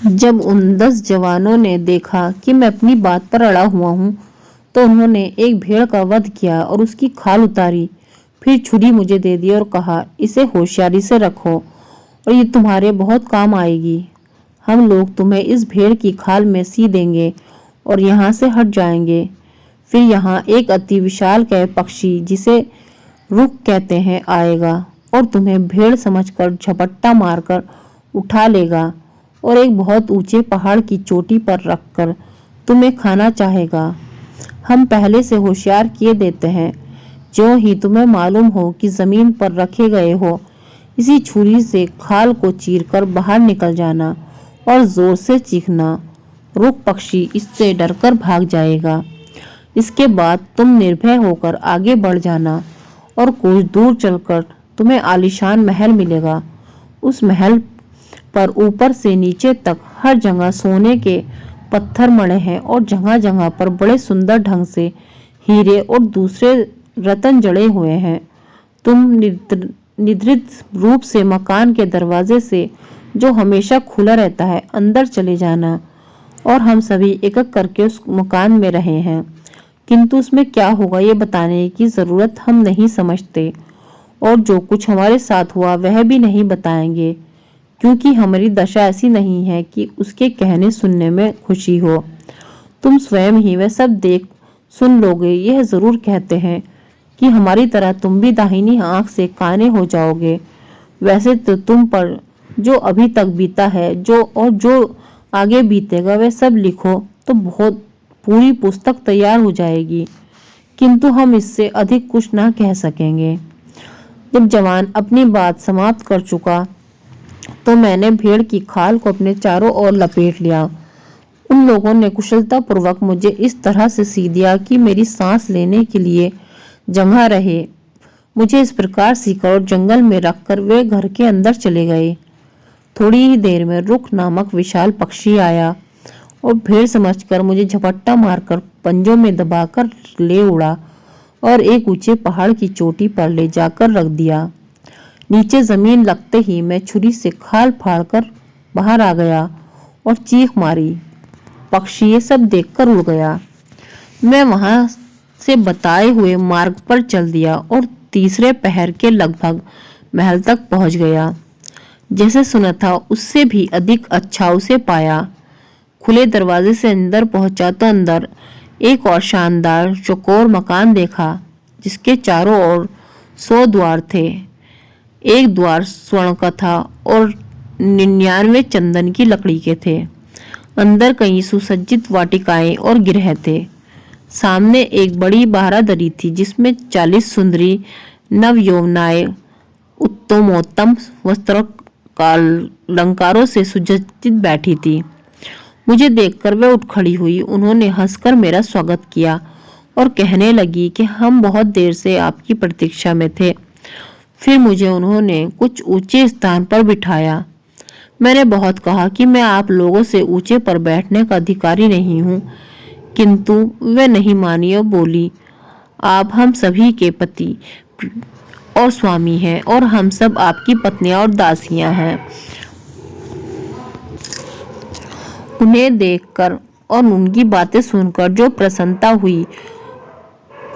जब उन 10 जवानों ने देखा कि मैं अपनी बात पर अड़ा हुआ हूँ तो उन्होंने एक भेड़ का वध किया और उसकी खाल उतारी। फिर छुरी मुझे दे दी और कहा, इसे होशियारी से रखो और ये तुम्हारे बहुत काम आएगी। हम लोग तुम्हें इस भेड़ की खाल में सी देंगे और यहाँ से हट जाएंगे। फिर यहाँ एक अति विशालकाय पक्षी जिसे रुख कहते हैं आएगा और तुम्हें भेड़ समझकर झपट्टा मारकर उठा लेगा और एक बहुत ऊंचे पहाड़ की चोटी पर रखकर तुम्हें खाना चाहेगा। हम पहले से होशियार किए देते हैं। ज्यों ही तुम्हें मालूम हो कि जमीन पर रखे गए हो, इसी छुरी से खाल को चीरकर बाहर निकल जाना और जोर से चीखना। रुख पक्षी इससे डरकर भाग जाएगा। इसके बाद तुम निर्भय होकर आगे बढ़ जाना और कुछ दूर चलकर तुम्हें आलीशान महल मिलेगा। उस महल पर ऊपर से नीचे तक हर जगह सोने के पत्थर मढ़े हैं और जगह जगह पर बड़े सुंदर ढंग से हीरे और दूसरे रत्न जड़े हुए हैं। तुम निद्रित रूप से मकान के दरवाजे से, जो हमेशा खुला रहता है, अंदर चले जाना और हम सभी एक एक करके उस मकान में रहे हैं, किंतु उसमें क्या होगा ये बताने की जरूरत हम नहीं समझते और जो कुछ हमारे साथ हुआ वह भी नहीं बताएंगे, क्योंकि हमारी दशा ऐसी नहीं है कि उसके कहने सुनने में खुशी हो। तुम स्वयं ही वह सब देख सुन लोगे। यह जरूर कहते हैं कि हमारी तरह तुम भी दाहिनी आंख से काने हो जाओगे। वैसे तो तुम पर जो अभी तक बीता है जो आगे बीतेगा वह सब लिखो तो बहुत पूरी पुस्तक तैयार हो जाएगी, किंतु हम इससे अधिक कुछ ना कह सकेंगे। जब जवान अपनी बात समाप्त कर चुका तो मैंने भेड़ की खाल को अपने चारों ओर लपेट लिया। उन लोगों ने कुशलता पूर्वक मुझे इस तरह से सी दिया कि मेरी सांस लेने के लिए जगह रहे। मुझे इस प्रकार सीकर और जंगल में रखकर वे घर के अंदर चले गए। थोड़ी ही देर में रुख नामक विशाल पक्षी आया और भेड़ समझकर मुझे झपट्टा मारकर पंजों में दबाकर ले उड़ा और एक ऊंचे पहाड़ की चोटी पर ले जाकर रख दिया। नीचे जमीन लगते ही मैं छुरी से खाल फाड़कर बाहर आ गया और चीख मारी। पक्षी ये सब देखकर उड़ गया। मैं वहां से बताए हुए मार्ग पर चल दिया और तीसरे पहर के लगभग महल तक पहुंच गया। जैसे सुना था उससे भी अधिक अच्छा उसे पाया। खुले दरवाजे से अंदर पहुंचा तो अंदर एक और शानदार चौकोर मकान देखा, जिसके चारों ओर 100 द्वार थे। एक द्वार स्वर्ण का था और 99 चंदन की लकड़ी के थे। अंदर कई सुसज्जित वाटिकाएं और गृह थे। सामने एक बड़ी बारादरी थी, जिसमें 40 सुंदरी नवयौवनाएं उत्तमोत्तम वस्त्र अलंकारों से सुसज्जित बैठी थी। मुझे देखकर वे उठ खड़ी हुई। उन्होंने हंसकर मेरा स्वागत किया और कहने लगी कि हम बहुत देर से आपकी प्रतीक्षा में थे। फिर मुझे उन्होंने कुछ ऊंचे स्थान पर बिठाया। मैंने बहुत कहा कि मैं आप लोगों से ऊंचे पर बैठने का अधिकारी नहीं हूँ, किंतु वे नहीं मानी और बोली, आप हम सभी के पति और स्वामी हैं और हम सब आपकी पत्नियां और दासियां हैं। उन्हें देखकर और उनकी बातें सुनकर जो प्रसन्नता हुई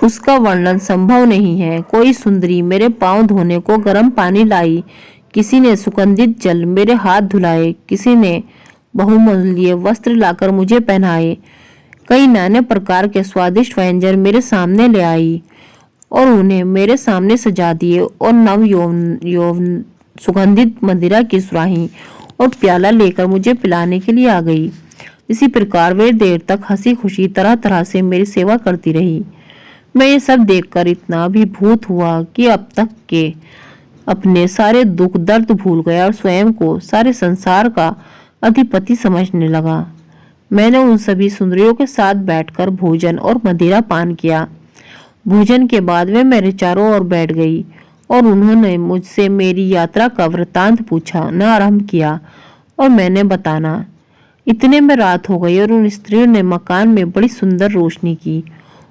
उसका वर्णन संभव नहीं है। कोई सुंदरी मेरे पांव धोने को गर्म पानी लाई, किसी ने सुगंधित जल मेरे हाथ धुलाए, किसी ने बहुमूल्य वस्त्र लाकर मुझे पहनाए, कई नाना प्रकार के स्वादिष्ट व्यंजन मेरे सामने ले आई और उन्हें मेरे सामने सजा दिए और नव सुगंधित मदिरा की सुराही और प्याला लेकर मुझे पिलाने के लिए आ गई। इसी प्रकार वे देर तक हंसी खुशी तरह तरह से मेरी सेवा करती रही। मैं ये सब देखकर इतना अभिभूत हुआ कि अब तक के अपने सारे दुख दर्द भूल गया और स्वयं को सारे संसार का अधिपति समझने लगा। मैंने उन सभी सुंदरियों के साथ बैठकर भोजन और मदिरा पान किया। भोजन के बाद वे मेरे चारों ओर बैठ गई और उन्होंने मुझसे मेरी यात्रा का वृत्तांत पूछा न आरंभ किया और मैंने बताना। इतने में रात हो गई और उन स्त्रियों ने मकान में बड़ी सुंदर रोशनी की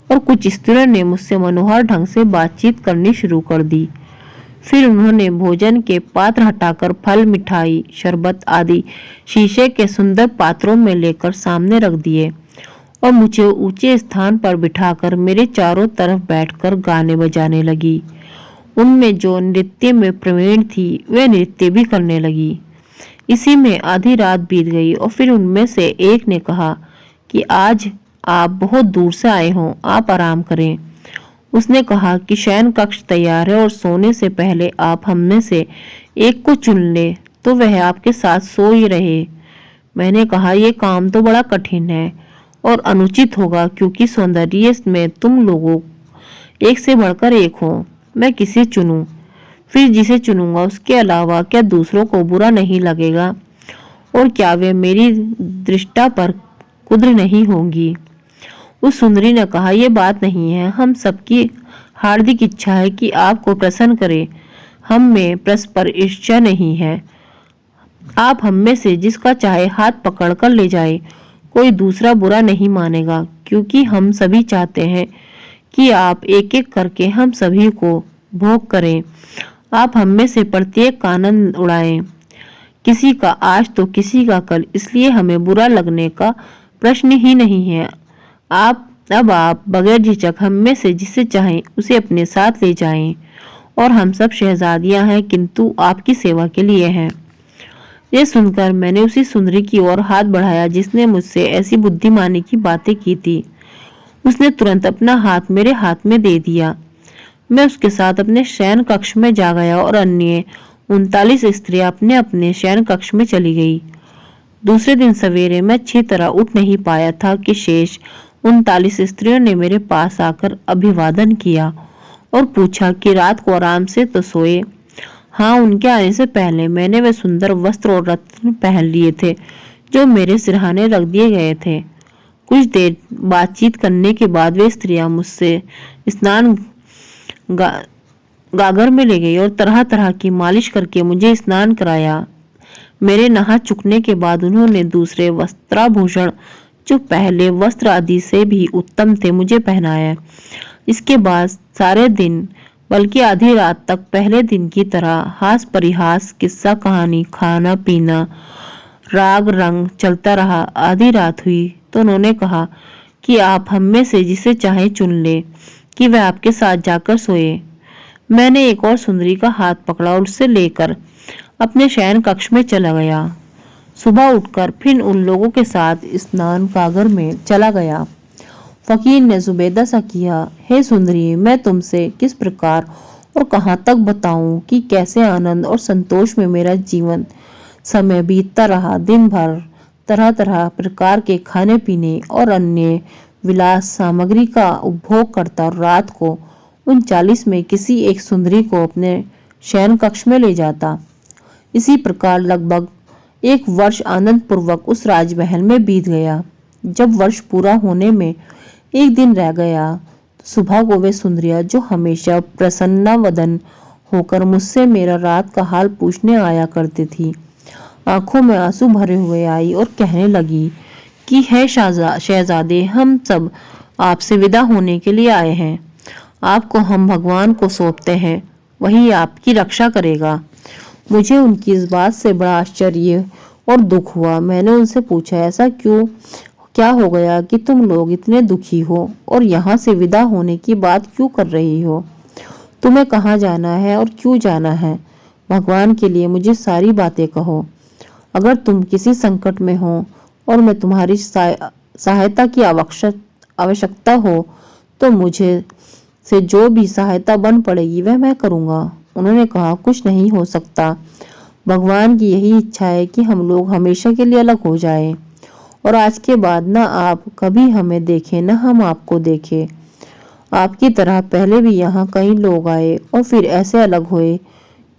और कुछ स्त्रियों ने मुझसे मनोहर ढंग से बातचीत करनी शुरू कर दी। फिर उन्होंने भोजन के पात्र हटाकर फल, मिठाई, शरबत आदि शीशे के सुंदर पात्रों में लेकर सामने रख दिए और मुझे ऊंचे स्थान पर बिठाकर मेरे चारों तरफ बैठकर गाने बजाने लगी। उनमें जो नृत्य में प्रवीण थी वे नृत्य भी करने लगी। इसी में आधी रात बीत गई और फिर उनमें से एक ने कहा कि आज आप बहुत दूर से आए हो, आप आराम करें। उसने कहा कि शयन कक्ष तैयार है और सोने से पहले आप हम में से एक को चुन ले तो वह आपके साथ सो ही रहे। मैंने कहा, यह काम तो बड़ा कठिन है और अनुचित होगा, क्योंकि सौंदर्य में तुम लोगों एक से बढ़कर एक हो। मैं किसे चुनूं? फिर जिसे चुनूंगा उसके अलावा क्या दूसरों को बुरा नहीं लगेगा और क्या वे मेरी दृष्टा पर कुद्र नहीं होंगी? उस सुंदरी ने कहा, यह बात नहीं है। हम सबकी हार्दिक इच्छा है कि आपको प्रसन्न करे। हम में परस्पर ईर्ष्या नहीं है। आप हम में से जिसका चाहे हाथ पकड़ कर ले जाए, कोई दूसरा बुरा नहीं मानेगा, क्योंकि हम सभी चाहते हैं कि आप एक एक करके हम सभी को भोग करें। आप हम में से प्रत्येक का आनंद उड़ाएं। किसी का आज तो किसी का कल, इसलिए हमें बुरा लगने का प्रश्न ही नहीं है। आप बगैर झिझक हम में से जिसे चाहें उसे अपने साथ ले जाएं और हम सब शहजादियां हैं, किंतु आपकी सेवा के लिए हैं। ये सुनकर मैंने उसी सुंदरी की ओर हाथ बढ़ाया जिसने मुझसे ऐसी बुद्धिमानी की बातें की थी। उसने तुरंत अपना हाथ मेरे हाथ में दे दिया। मैं उसके साथ अपने शयन कक्ष में जा गया और अन्य 39 स्त्रियां अपने अपने शयन कक्ष में चली गई। दूसरे दिन सवेरे मैं अच्छी तरह उठ नहीं पाया था कि शेष 39 स्त्रियों ने मेरे पास आकर अभिवादन किया और पूछा कि रात को आराम से तो सोए। हाँ, उनके आने से पहले मैंने वे सुंदर वस्त्र और रत्न पहन लिए थे जो मेरे सिरहाने रख दिए गए थे। कुछ देर बातचीत करने के बाद वे स्त्रियां मुझसे स्नान गागर में ले गई और तरह तरह की मालिश करके मुझे स्नान कराया। मेरे नहा चुकने के बाद उन्होंने दूसरे वस्त्राभूषण जो पहले वस्त्र आदि से भी उत्तम थे मुझे पहनाया। इसके बाद सारे दिन बल्कि आधी रात तक पहले दिन की तरह हास परिहास, किस्सा कहानी, खाना पीना, राग रंग चलता रहा। आधी रात हुई तो उन्होंने कहा कि आप हम में से जिसे चाहे चुन ले कि वह आपके साथ जाकर सोए। मैंने एक और सुंदरी का हाथ पकड़ा और उससे लेकर अपने शयन कक्ष में चला गया। सुबह उठकर फिर उन लोगों के साथ स्नान सागर में चला गया। फकीर ने जुबैदा सा किया, हे सुंदरी, मैं तुमसे किस प्रकार और कहाँ तक बताऊं कि कैसे आनंद और संतोष में मेरा जीवन समय बीतता रहा। दिन भर तरह तरह प्रकार के खाने पीने और अन्य विलास सामग्री का उपभोग करता और रात को उन 40 में किसी एक सुंदरी को अपने शयन कक्ष में ले जाता। इसी प्रकार लगभग 1 वर्ष आनंद पूर्वक उस राजमहल में बीत गया। जब वर्ष पूरा होने में एक दिन रह गया तो सुबह को वे सुंदरियां जो हमेशा प्रसन्ना वदन होकर मुझसे मेरा रात का हाल पूछने आया करती थी, आंखों में आंसू भरे हुए आई और कहने लगी कि है शहजादे, हम सब आपसे विदा होने के लिए आए हैं। आपको हम भगवान को सौंपते हैं, वही आपकी रक्षा करेगा। मुझे उनकी इस बात से बड़ा आश्चर्य और दुख हुआ। मैंने उनसे पूछा, ऐसा क्या हो गया कि तुम लोग इतने दुखी हो और यहाँ से विदा होने की बात क्यों कर रही हो? तुम्हें कहाँ जाना है और क्यों जाना है? भगवान के लिए मुझे सारी बातें कहो। अगर तुम किसी संकट में हो और मैं तुम्हारी सहायता की आवश्यकता हो तो मुझे से जो भी सहायता बन पड़ेगी वह मैं करूँगा। उन्होंने कहा, कुछ नहीं हो सकता। भगवान की यही इच्छा है कि हम लोग हमेशा के लिए अलग हो जाएं और आज के बाद न आप कभी हमें देखें न हम आपको देखें। आपकी तरह पहले भी यहाँ कई लोग आए और फिर ऐसे अलग हुए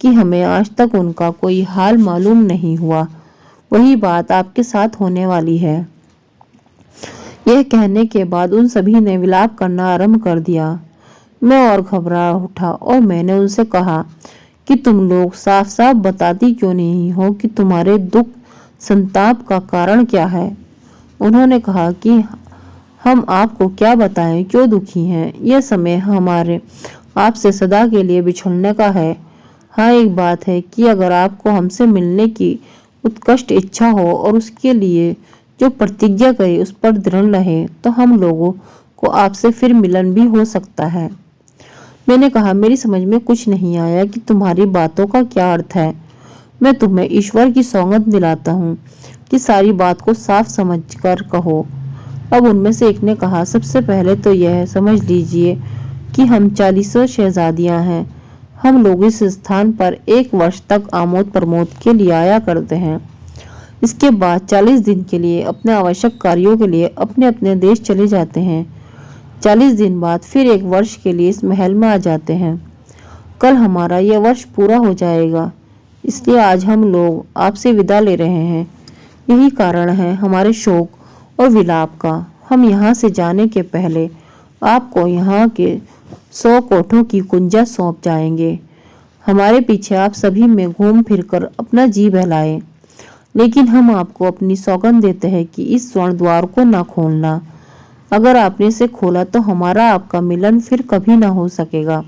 कि हमें आज तक उनका कोई हाल मालूम नहीं हुआ। वही बात आपके साथ होने वाली है। यह कहने के बाद उन सभी ने विलाप करना आरंभ कर दिया। मैं और घबरा उठा और मैंने उनसे कहा कि तुम लोग साफ साफ बताती क्यों नहीं हो कि तुम्हारे दुख संताप का कारण क्या है? उन्होंने कहा कि हम आपको क्या बताएं क्यों दुखी हैं। यह समय हमारे आपसे सदा के लिए बिछड़ने का है। हाँ, एक बात है कि अगर आपको हमसे मिलने की उत्कष्ट इच्छा हो और उसके लिए जो प्रतिज्ञा करे उस पर दृढ़ रहे तो हम लोगों को आपसे फिर मिलन भी हो सकता है। मैंने कहा, मेरी समझ में कुछ नहीं आया कि तुम्हारी बातों का क्या अर्थ है। मैं तुम्हें ईश्वर की सौगंध दिलाता हूँ कि सारी बात को साफ समझकर कहो। अब उनमें से एक ने कहा, सबसे पहले तो यह समझ लीजिए कि हम 40 शहजादियां हैं। हम लोग इस स्थान पर 1 वर्ष तक आमोद प्रमोद के लिए आया करते हैं। इसके बाद 40 दिन के लिए अपने आवश्यक कार्यों के लिए अपने अपने देश चले जाते हैं। 40 दिन बाद फिर 1 वर्ष के लिए इस महल में आ जाते हैं। कल हमारा यह वर्ष पूरा हो जाएगा, इसलिए आज हम लोग आपसे विदा ले रहे हैं। यही कारण है हमारे शोक और विलाप का। हम यहाँ से जाने के पहले आपको यहाँ के 100 कोठों की कुंजा सौंप जाएंगे। हमारे पीछे आप सभी में घूम फिरकर अपना जी बहलाए, लेकिन हम आपको अपनी सौगंध देते हैं कि इस स्वर्ण द्वार को न खोलना। अगर आपने इसे खोला तो हमारा आपका मिलन फिर कभी ना हो सकेगा।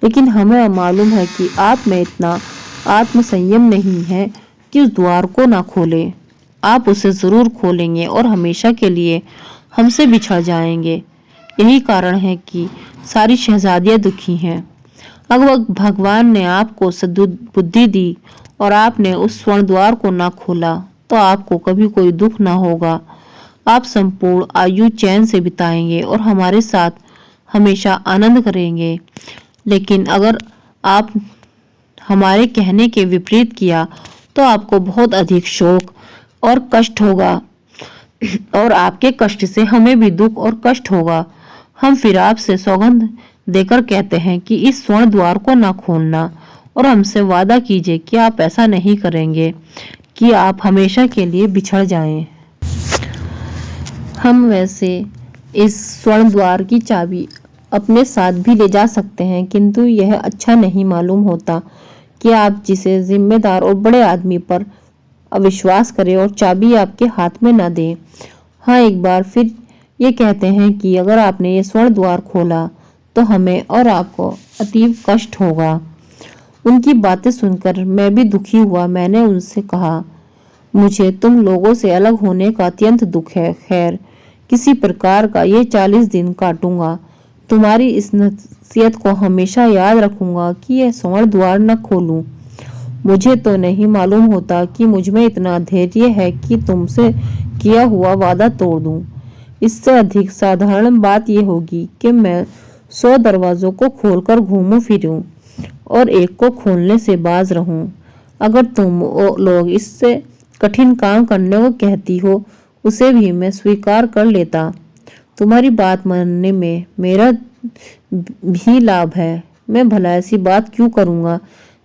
लेकिन हमें मालूम है कि आप में इतना आत्मसंयम नहीं है कि उस द्वार को ना खोले। आप उसे जरूर खोलेंगे और हमेशा के लिए हमसे बिछड़ जाएंगे। यही कारण है कि सारी शहजादियां दुखी हैं। अगर भगवान ने आपको सद्बुद्धि दी और आपने उस स्वर्ण द्वार को ना खोला तो आपको कभी कोई दुख ना होगा। आप संपूर्ण आयु चैन से बिताएंगे और हमारे साथ हमेशा आनंद करेंगे। लेकिन अगर आप हमारे कहने के विपरीत किया तो आपको बहुत अधिक शोक और कष्ट होगा और आपके कष्ट से हमें भी दुख और कष्ट होगा। हम फिर आपसे सौगंध देकर कहते हैं कि इस स्वर्ण द्वार को ना खोलना और हमसे वादा कीजिए कि आप ऐसा नहीं करेंगे कि आप हमेशा के लिए बिछड़ जाएं। हम वैसे इस स्वर्ण द्वार की चाबी अपने साथ भी ले जा सकते हैं, किंतु यह अच्छा नहीं मालूम होता कि आप जिसे जिम्मेदार और बड़े आदमी पर अविश्वास करें और चाबी आपके हाथ में न दें। हाँ, एक बार फिर ये कहते हैं कि अगर आपने ये स्वर्ण द्वार खोला तो हमें और आपको अतीव कष्ट होगा। उनकी बातें सुनकर मैं भी दुखी हुआ। मैंने उनसे कहा, मुझे तुम लोगों से अलग होने का अत्यंत दुख है। खैर, किसी प्रकार का ये 40 दिन काटूंगा। तुम्हारी इस नसीहत को हमेशा याद रखूंगा कि यह स्वर्ण द्वार न खोलूं। मुझे तो नहीं मालूम होता कि मुझ में इतना धैर्य है कि तुमसे किया हुआ वादा तोड़ दूं। इससे अधिक साधारण बात यह होगी कि मैं 100 दरवाजों को खोलकर घूमूं फिरूं और एक को खोलने से बाज रहूं। अगर तुम लोग इससे कठिन काम करने को कहती हो, उसे भी मैं स्वीकार कर लेता। तुम्हारी बात मानने में मेरा भी लाभ है। मैं भला ऐसी बात क्यों करूंगा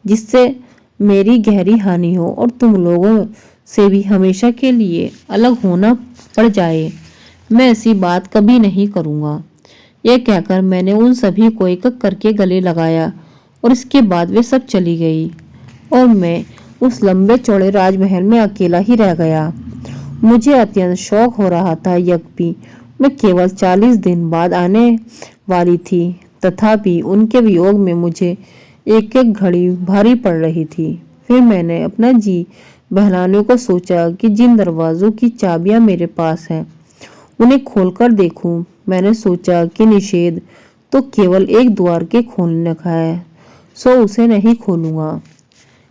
जिससे मेरी गहरी हानि हो और तुम लोगों से भी हमेशा के लिए अलग होना पड़ जाए। मैं ऐसी बात कभी नहीं करूंगा। यह कहकर मैंने उन सभी को एक एक करके गले लगाया और इसके बाद वे सब चली गई और मैं उस लंबे चौड़े राजमहल में अकेला ही रह गया। मुझे अत्यंत शौक हो रहा था, यद्यपि मैं केवल 40 दिन बाद आने वाली थी। तथापि उनके वियोग में मुझे एक एक घड़ी भारी पड़ रही थी। फिर मैंने अपना जी बहलाने को सोचा कि जिन दरवाजों की चाबियां मेरे पास हैं उन्हें खोलकर देखूं। मैंने सोचा कि निषेध तो केवल एक द्वार के खोलने का है, सो उसे नहीं खोलूंगा।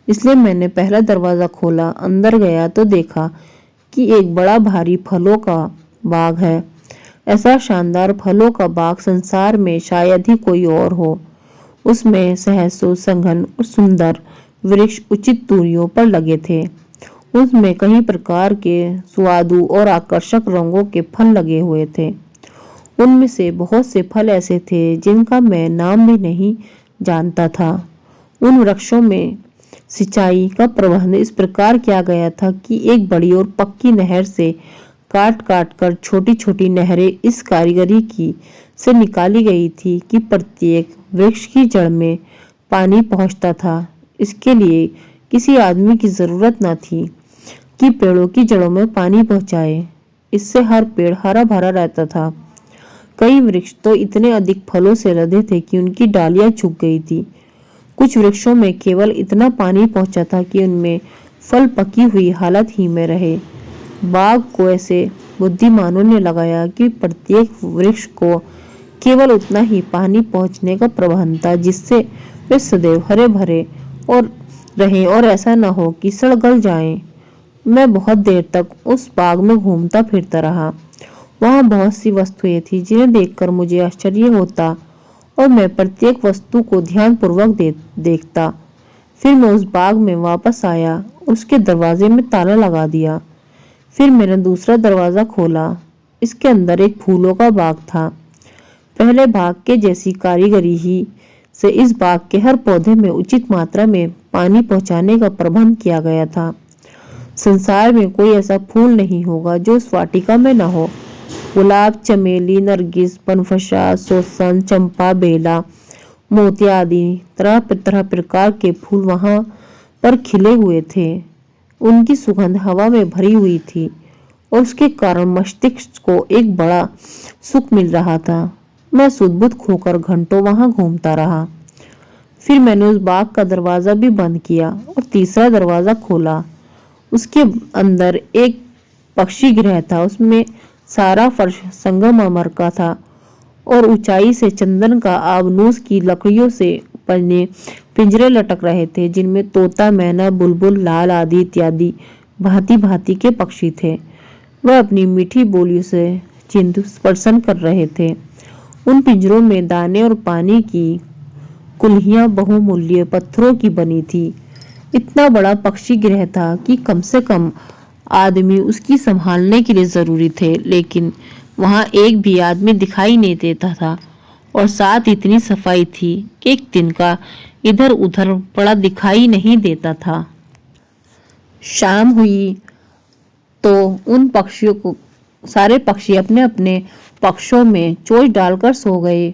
इसलिए मैंने पहला दरवाजा खोला। अंदर गया तो देखा कि एक बड़ा भारी फलों का बाग है। ऐसा शानदार फलों का बाग संसार में शायद ही कोई और हो। उसमें सहसों सघन और सुंदर वृक्ष उचित दूरियों पर लगे थे। उसमें कई प्रकार के सुआदु और आकर्षक रंगों के फल लगे हुए थे। उनमें से बहुत से फल ऐसे थे जिनका मैं नाम भी नहीं जानता था। उन वृक्षों में सिंचाई का प्रबंध इस प्रकार किया गया था कि एक बड़ी और पक्की नहर से काट काट कर छोटी छोटी नहरें इस कारीगरी की से निकाली गई थी कि प्रत्येक वृक्ष की जड़ में पानी पहुंचता था। इसके लिए किसी आदमी की जरूरत न थी कि पेड़ों की जड़ों में पानी पहुंचाए। इससे हर पेड़ हरा भरा रहता था। कई वृक्ष तो इतने अधिक फलों से लदे थे कि उनकी डालियां झुक गई थी। कुछ वृक्षों में केवल इतना पानी पहुंचा था कि उनमें फल पकी हुई हालत ही में रहे। बाग को ऐसे बुद्धिमानों ने लगाया कि प्रत्येक वृक्ष को केवल उतना ही पानी पहुंचने का प्रबंध था जिससे वे सदैव हरे भरे और रहें और ऐसा न हो कि सड़ गल जाएं। मैं बहुत देर तक उस बाग में घूमता फिरता रहा। वहां बहुत सी वस्तुएं थी जिन्हें देखकर मुझे आश्चर्य होता और मैं प्रत्येक वस्तु को ध्यानपूर्वक देखता। फिर मैं उस बाग में वापस आया, उसके दरवाजे में ताला लगा दिया। फिर मैंने दूसरा दरवाजा खोला। इसके अंदर एक फूलों का बाग था। पहले बाग के जैसी कारीगरी ही से इस बाग के हर पौधे में उचित मात्रा में पानी पहुंचाने का प्रबंध किया गया था। संसार में कोई ऐसा फूल नहीं होगा जो उस वाटिका में न हो। गुलाब, चमेली, नरगिस, बनफशा, सोसन, चंपा, बेला, मोतिया आदि तरह तरह प्रकार के फूल वहां पर खिले हुए थे। उनकी सुगंध हवा में भरी हुई थी और उसके कारण मस्तिष्क को एक बड़ा सुख मिल रहा था। मैं सुध-बुध खोकर घंटों वहां घूमता रहा। फिर मैंने उस बाग का दरवाजा भी बंद किया और तीसरा दरवाजा खोला। उसके अंदर एक पक्षी गृह था। उसमें सारा फर्श संगमरमर का था और ऊंचाई से चंदन का आबनूस की लकड़ियों से बने पिंजरे लटक रहे थे जिनमें तोता, मैना, बुलबुल, लाल आदि इत्यादि भांति भांति के पक्षी थे। वह अपनी मीठी बोलियों से चिंतु स्पर्शन कर रहे थे। उन पिंजरों में दाने और पानी की कुल्हियां बहुमूल्य पत्थरों की बनी थी। इतना बड़ा पक्षी गृह था कि कम से कम आदमी उसकी संभालने के लिए जरूरी थे, लेकिन वहां एक भी आदमी दिखाई नहीं देता था और साथ इतनी सफाई थी कि एक तिनका इधर उधर पड़ा दिखाई नहीं देता था। शाम हुई तो उन पक्षियों को सारे पक्षी अपने अपने पक्षों में चोंच डालकर सो गए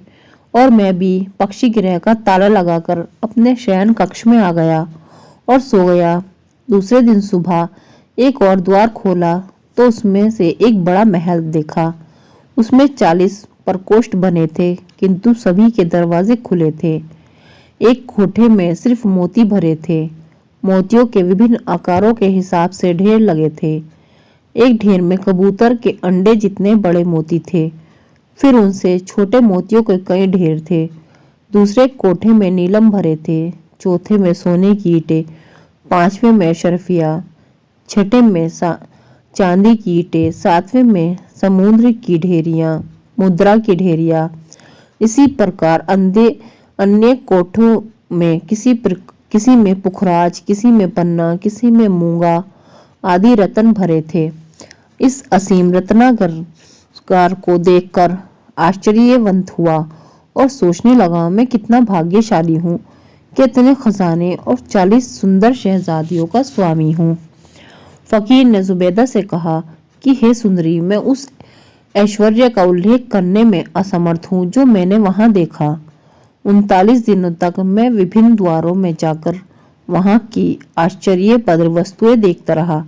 और मैं भी पक्षी गृह का ताला लगाकर अपने शयन कक्ष में आ गया और सो गया। दूसरे दिन सुबह एक और द्वार खोला तो उसमें से एक बड़ा महल देखा। उसमें 40 प्रकोष्ठ बने थे, किंतु सभी के दरवाजे खुले थे। एक कोठे में सिर्फ मोती भरे थे। मोतियों के विभिन्न आकारों के हिसाब से ढेर लगे थे। एक ढेर में कबूतर के अंडे जितने बड़े मोती थे। फिर उनसे छोटे मोतियों के कई ढेर थे। दूसरे कोठे में नीलम भरे थे। चौथे में सोने की ईंटें, 5वें में शरफिया, 6ठे में चांदी की ईंटें, 7वें में समुद्र की ढेरियां, मुद्रा की ढेरिया। इसी प्रकार अन्य कोठों में किसी में पुखराज, किसी में पन्ना, किसी में मूंगा आदि रत्न भरे थे। इस असीम रत्नागार को देखकर आश्चर्यवंत हुआ और सोचने लगा, मैं कितना भाग्यशाली हूँ कि इतने खजाने और 40 सुंदर शहजादियों का स्वामी हूँ। फकीर ने जुबैदा से कहा कि हे सुंदरी, मैं उस ऐश्वर्य का उल्लेख करने में असमर्थ हूँ जो मैंने वहां देखा। 39 दिनों तक मैं विभिन्न द्वारों में जाकर वहां की आश्चर्यप्रद वस्तुएं देखता रहा।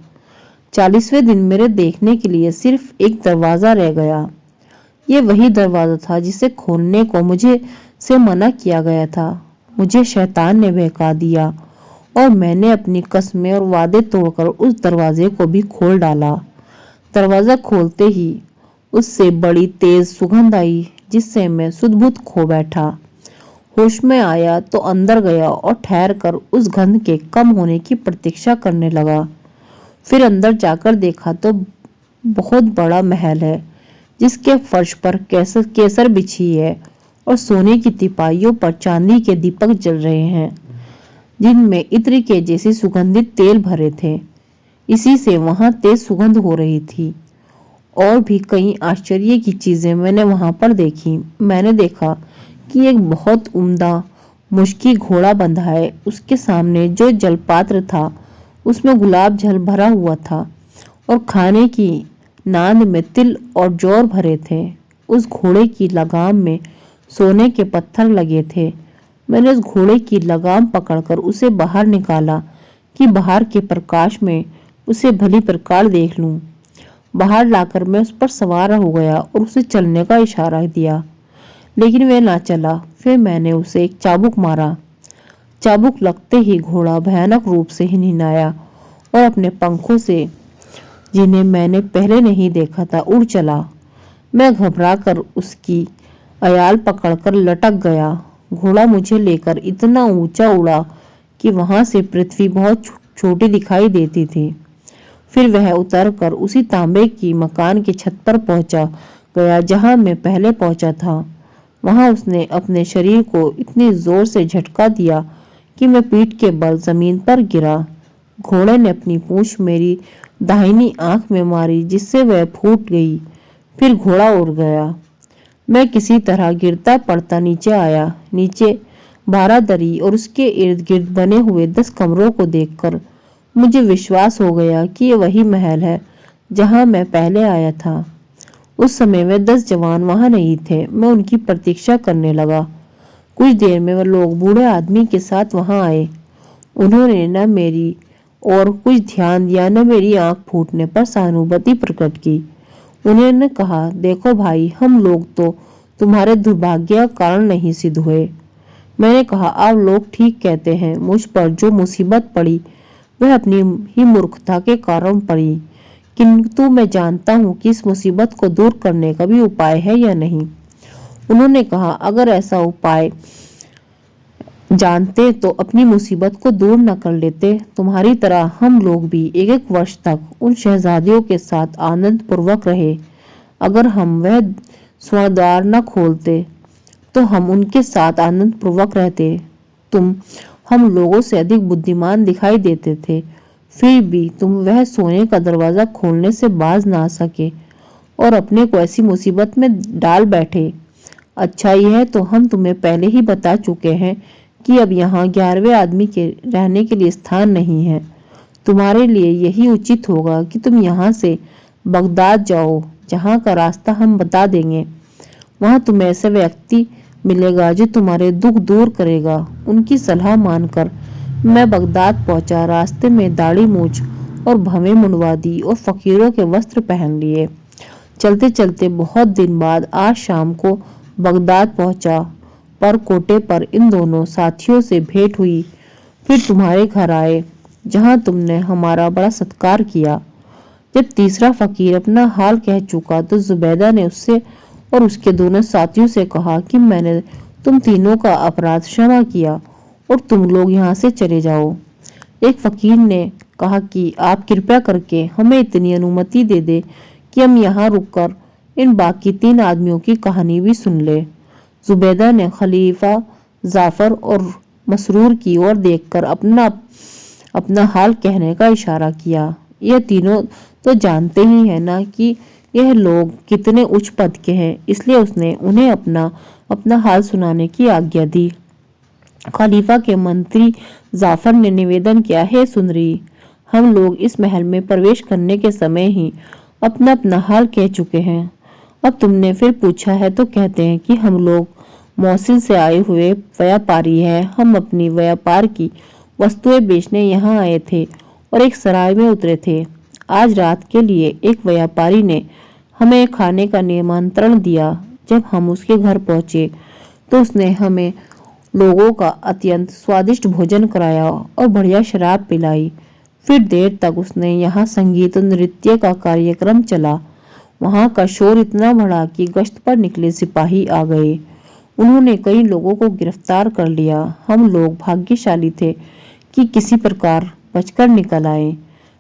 40वें दिन मेरे देखने के लिए सिर्फ एक दरवाजा रह गया। ये वही दरवाजा था जिसे खोलने को मुझे से मना किया गया था। मुझे शैतान ने बहका दिया और मैंने अपनी कस्में और वादे तोड़कर उस दरवाजे को भी खोल डाला। दरवाजा खोलते ही उससे बड़ी तेज सुगंध आई जिससे मैं सुध-बुध खो बैठा। होश में आया तो अंदर गया और ठहर कर उस गंध के कम होने की प्रतीक्षा करने लगा। फिर अंदर जाकर देखा तो बहुत बड़ा महल है जिसके फर्श पर केसर बिछी है और सोने की तिपाहियों पर चांदी के दीपक जल रहे हैं जिनमें इत्र के जैसे सुगंधित तेल भरे थे। इसी से वहां तेज सुगंध हो रही थी। और भी कई आश्चर्य की चीजें मैंने वहां पर देखी। मैंने देखा कि एक बहुत उम्दा मुश्की घोड़ा बंधा है। उसके सामने जो जलपात्र था उसमें गुलाब जल भरा हुआ था और खाने की नांद में तिल और जौर भरे थे। उस घोड़े की लगाम में सोने के पत्थर लगे थे। मैंने उस घोड़े की लगाम पकड़कर उसे बाहर निकाला कि बाहर के प्रकाश में उसे भली प्रकार देख लूं। बाहर लाकर मैं उस पर सवार हो गया और उसे चलने का इशारा दिया, लेकिन वह ना चला। फिर मैंने उसे एक चाबुक मारा। चाबुक लगते ही घोड़ा भयानक रूप से हिनहिनाया और अपने पंखों से, जिन्हें मैंने पहले नहीं देखा था, उड़ चला। मैं घबराकर उसकी अयाल पकड़कर लटक गया। घोड़ा मुझे लेकर इतना ऊंचा उड़ा कि वहां से पृथ्वी बहुत छोटी दिखाई देती थी। फिर वह उतरकर उसी तांबे की मकान की छत पर पहुंचा गया जहां मैं पहले पहुंचा था। वहां उसने अपने शरीर को इतनी जोर से झटका दिया कि मैं पीठ के बल जमीन पर गिरा। घोड़े ने अपनी पूंछ मेरी दाहिनी आंख में मारी जिससे वह फूट गई। फिर घोड़ा उड़ गया। मैं किसी तरह गिरता पड़ता नीचे आया। नीचे बारादरी और उसके इर्द गिर्द बने हुए 10 कमरों को देखकर मुझे विश्वास हो गया कि ये वही महल है जहां मैं पहले आया था। उस समय वे 10 जवान वहां नहीं थे। मैं उनकी प्रतीक्षा करने लगा। कुछ देर में वे लोग बूढ़े आदमी के साथ वहां आए। उन्होंने न मेरी और कुछ ध्यान दिया न मेरी आंख फूटने पर सहानुभूति प्रकट की। उन्होंने कहा, देखो भाई, हम लोग तो तुम्हारे दुर्भाग्य का कारण नहीं सिद्ध हुए। मैंने कहा, आप लोग ठीक कहते हैं। मुझ पर जो मुसीबत पड़ी वह अपनी ही मूर्खता के कारण पड़ी, किंतु मैं जानता हूँ कि इस मुसीबत को दूर करने का भी उपाय है या नहीं। उन्होंने कहा, अगर ऐसा उपाय जानते तो अपनी मुसीबत को दूर न कर लेते। तुम्हारी तरह हम लोग भी 1-1 वर्ष तक उन शहजादियों के साथ आनंद पूर्वक रहे। अगर हम वह स्वद्वार न खोलते तो हम उनके साथ आनंद पूर्वक रहते। तुम हम लोगों से अधिक बुद्धिमान दिखाई देते थे, फिर भी तुम वह सोने का दरवाजा खोलने से बाज ना सके और अपने को ऐसी मुसीबत में डाल बैठे। अच्छा यह तो हम तुम्हें पहले ही बता चुके हैं कि अब यहाँ 11वें आदमी के रहने के लिए स्थान नहीं है। तुम्हारे लिए यही उचित होगा कि तुम यहाँ से बगदाद जाओ, जहाँ का रास्ता हम बता देंगे। वहाँ तुम्हें ऐसा व्यक्ति मिलेगा जो तुम्हारे दुख दूर करेगा। उनकी सलाह मानकर मैं बगदाद पहुंचा। रास्ते में दाढ़ी मूछ और भवें मुंडवा दी और फकीरों के वस्त्र पहन लिए। चलते चलते बहुत दिन बाद आज शाम को बगदाद पहुंचा। पर कोटे पर इन दोनों साथियों से भेंट हुई। फिर तुम्हारे घर आए जहां तुमने हमारा बड़ा सत्कार किया। जब तीसरा फकीर अपना हाल कह चुका तो जुबैदा ने उससे और उसके दोनों साथियों से कहा कि मैंने तुम तीनों का अपराध क्षमा किया और तुम लोग यहाँ से चले जाओ। एक फकीर ने कहा कि आप कृपया करके हमें इतनी अनुमति दे दे कि हम यहाँ रुककर इन बाकी 3 आदमियों की कहानी भी सुन ले। जुबैदा ने खलीफा जाफर और मसरूर की ओर देखकर अपना अपना हाल कहने का इशारा किया। यह तीनों तो जानते ही हैं ना कि यह लोग कितने उच्च पद के हैं, इसलिए उसने उन्हें अपना अपना हाल सुनाने की आज्ञा दी। खलीफा के मंत्री जाफर ने निवेदन किया, हे सुंदरी, हम लोग इस महल में प्रवेश करने के समय ही अपना अपना हाल कह चुके हैं। अब तुमने फिर पूछा है तो कहते हैं कि हम लोग मौसिल से आए हुए व्यापारी हैं। हम अपनी व्यापार की वस्तुएं बेचने यहाँ आए थे और एक सराय में उतरे थे। आज रात के लिए एक व्यापारी ने हमें खाने का निमंत्रण दिया। जब हम उसके घर पहुंचे तो उसने हमें लोगों का अत्यंत स्वादिष्ट भोजन कराया और बढ़िया शराब पिलाई। फिर देर तक उसने यहाँ संगीत और नृत्य का कार्यक्रम चला। वहां का शोर इतना बढ़ा कि गश्त पर निकले सिपाही आ गए। उन्होंने कई लोगों को गिरफ्तार कर लिया। हम लोग भाग्यशाली थे कि किसी प्रकार बचकर निकल आए,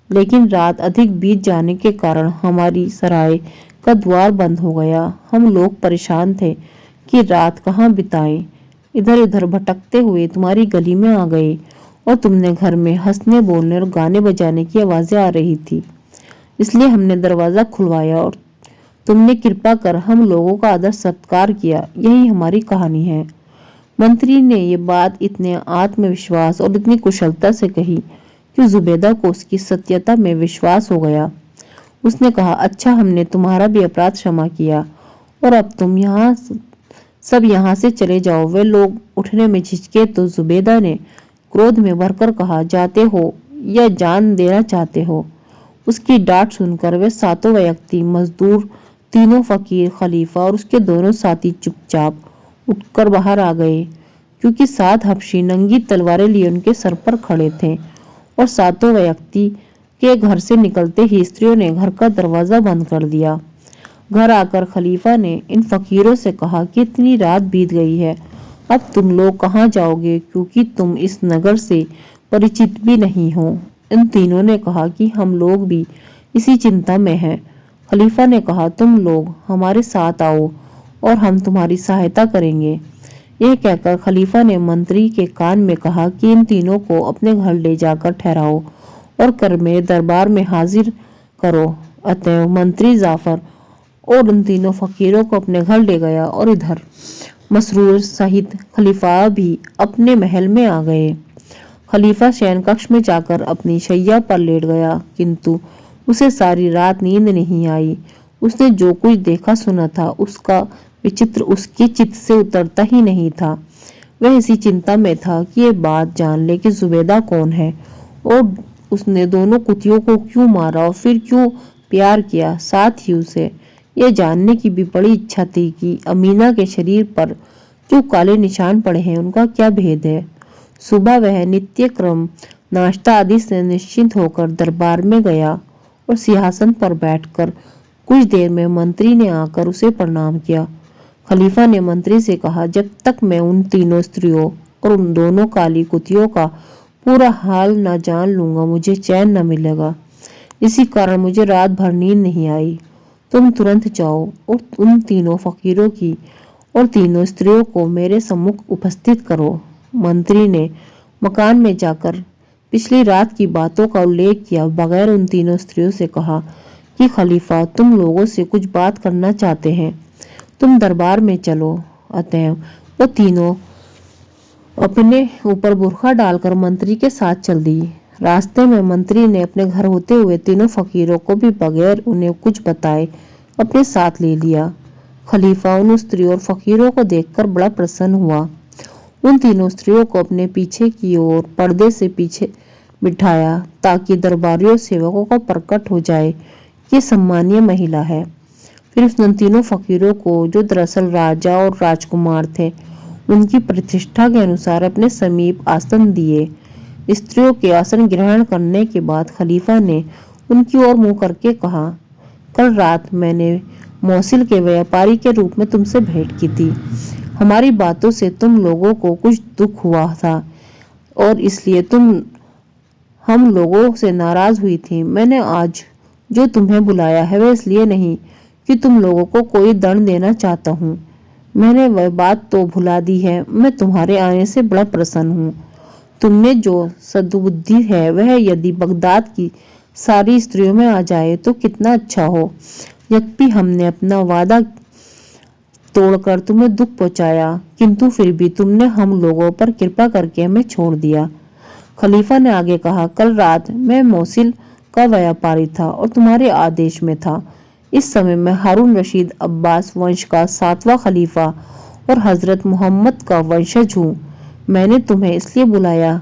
लेकिन रात अधिक बीत जाने के कारण हमारी सराय का द्वार बंद हो गया। हम लोग परेशान थे कि रात कहाँ बिताएं। इधर उधर भटकते हुए तुम्हारी गली में आ गए और तुमने घर में हंसने बोलने और गाने बजाने की आवाजें आ रही थी, इसलिए हमने दरवाजा खुलवाया और तुमने कृपा कर हम लोगों का आदर सत्कार किया। यही हमारी कहानी है। मंत्री ने ये बात इतने आत्मविश्वास और इतनी कुशलता से कही कि जुबैदा को उसकी सत्यता में विश्वास हो गया। उसने कहा, अच्छा, हमने तुम्हारा भी अपराध क्षमा किया और अब तुम सब यहाँ से चले जाओ। वे लोग उठने में झिझके तो जुबैदा ने क्रोध में भरकर कहा, जाते हो या जान देना चाहते हो? उसकी डांट सुनकर वे सातों व्यक्ति, मजदूर, तीनों फकीर, खलीफा और उसके दोनों साथी चुपचाप उठकर बाहर आ गए, क्योंकि 7 हबशी नंगी तलवारें लिए उनके सर पर खड़े थे। और सातों व्यक्ति के घर से निकलते ही स्त्रियों ने घर का दरवाजा बंद कर दिया। घर आकर खलीफा ने इन फकीरों से कहा कि इतनी रात बीत गई है, अब तुम लोग कहाँ जाओगे, क्योंकि तुम इस नगर से परिचित भी नहीं हो। इन तीनों ने कहा कि हम लोग भी इसी चिंता में हैं। खलीफा ने कहा, तुम लोग हमारे साथ आओ और हम तुम्हारी सहायता करेंगे। यह कहकर खलीफा ने मंत्री के कान में कहा कि इन तीनों को अपने घर ले जाकर ठहराओ और कर मेरे दरबार में हाजिर करो। अतएव मंत्री जाफर और उन तीनों फकीरों को अपने घर ले गया और इधर मसरूर सहित खलीफा भी अपने महल में आ गए। खलीफा शयन कक्ष में जाकर अपनी शैया पर लेट गया, किंतु उसे सारी रात नींद नहीं आई। उसने जो कुछ देखा सुना था उसका विचित्र उसके चित्त से उतरता ही नहीं था। वह इसी चिंता में था कि ये बात जान ले कि जुबैदा कौन है और उसने दोनों कुतियों को क्यों मारा और फिर क्यों प्यार किया। साथ ही उसे यह जानने की भी बड़ी इच्छा थी कि अमीना के शरीर पर जो काले निशान पड़े हैं उनका क्या भेद है। सुबह वह नित्य क्रम नाश्ता आदि से निश्चिंत होकर दरबार में गया और सिंहासन पर बैठकर कुछ देर में मंत्री ने आकर उसे प्रणाम किया। खलीफा ने मंत्री से कहा, जब तक मैं उन तीनों स्त्रियों और उन दोनों काली कुतियों का पूरा हाल न जान लूंगा मुझे चैन न मिलेगा। इसी कारण मुझे रात भर नींद नहीं आई। तुम तुरंत जाओ और उन तीनों फकीरों की और तीनों स्त्रियों को मेरे सम्मुख उपस्थित करो। मंत्री ने मकान में जाकर पिछली रात की बातों का उल्लेख किया बगैर उन तीनों स्त्रियों से कहा कि खलीफा तुम लोगों से कुछ बात करना चाहते हैं, तुम दरबार में चलो। अतएव वो तीनों अपने ऊपर बुर्खा डालकर मंत्री के साथ चल दी। रास्ते में मंत्री ने अपने घर होते हुए तीनों फकीरों को भी बगैर उन्हें कुछ बताए अपने साथ ले लिया। खलीफा उन स्त्रियों और फकीरों को देखकर बड़ा प्रसन्न हुआ। उन तीनों स्त्रियों को अपने पीछे की ओर पर्दे से पीछे बिठाया ताकि दरबारियों सेवकों को प्रकट हो जाए कि सम्मानीय महिला है। फिर उसने तीनों फकीरों को, जो दरअसल राजा और राजकुमार थे, उनकी प्रतिष्ठा के अनुसार अपने समीप आसन दिए। स्त्रियों के आसन ग्रहण करने के बाद खलीफा ने उनकी ओर मुंह करके कहा, कल रात मैंने मौसिल के व्यापारी के रूप में तुमसे भेंट की थी। हमारी बातों से तुम लोगों को कुछ दुख हुआ था और इसलिए तुम हम लोगों से नाराज हुई थी। मैंने आज जो तुम्हें बुलाया है वह इसलिए नहीं कि तुम लोगों को कोई दंड देना चाहता हूँ। मैंने वह बात तो भुला दी है। मैं तुम्हारे आने से बड़ा प्रसन्न हूँ। तुमने जो सद्बुद्धि है वह यदि बगदाद की सारी स्त्रियों में आ जाए तो कितना अच्छा हो। यद्यपि हमने अपना वादा तोड़कर तुम्हें दुख पहुंचाया, किंतु फिर भी तुमने हम लोगों पर कृपा करके हमें छोड़ दिया। खलीफा ने आगे कहा, कल रात मैं मोसिल का व्यापारी था और तुम्हारे आदेश में था। इस समय मैं हारून रशीद अब्बास वंश का 7वां खलीफा और हजरत मोहम्मद का वंशज हूँ। मैंने तुम्हें इसलिए बुलाया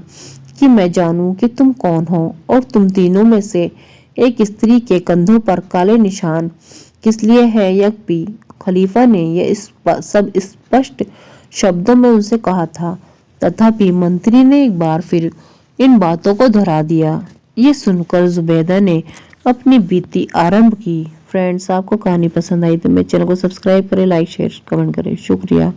कि मैं जानूं कि तुम कौन हो और तुम तीनों में से एक स्त्री के कंधों पर काले निशान किस लिए है। यद्यपि खलीफा ने यह सब स्पष्ट शब्दों में उनसे कहा था, तथापि मंत्री ने एक बार फिर इन बातों को दोहरा दिया। ये सुनकर जुबैदा ने अपनी बीती आरंभ की। फ्रेंड्स, आपको कहानी पसंद आई तो मेरे चैनल को सब्सक्राइब करें, लाइक शेयर कमेंट करें। शुक्रिया।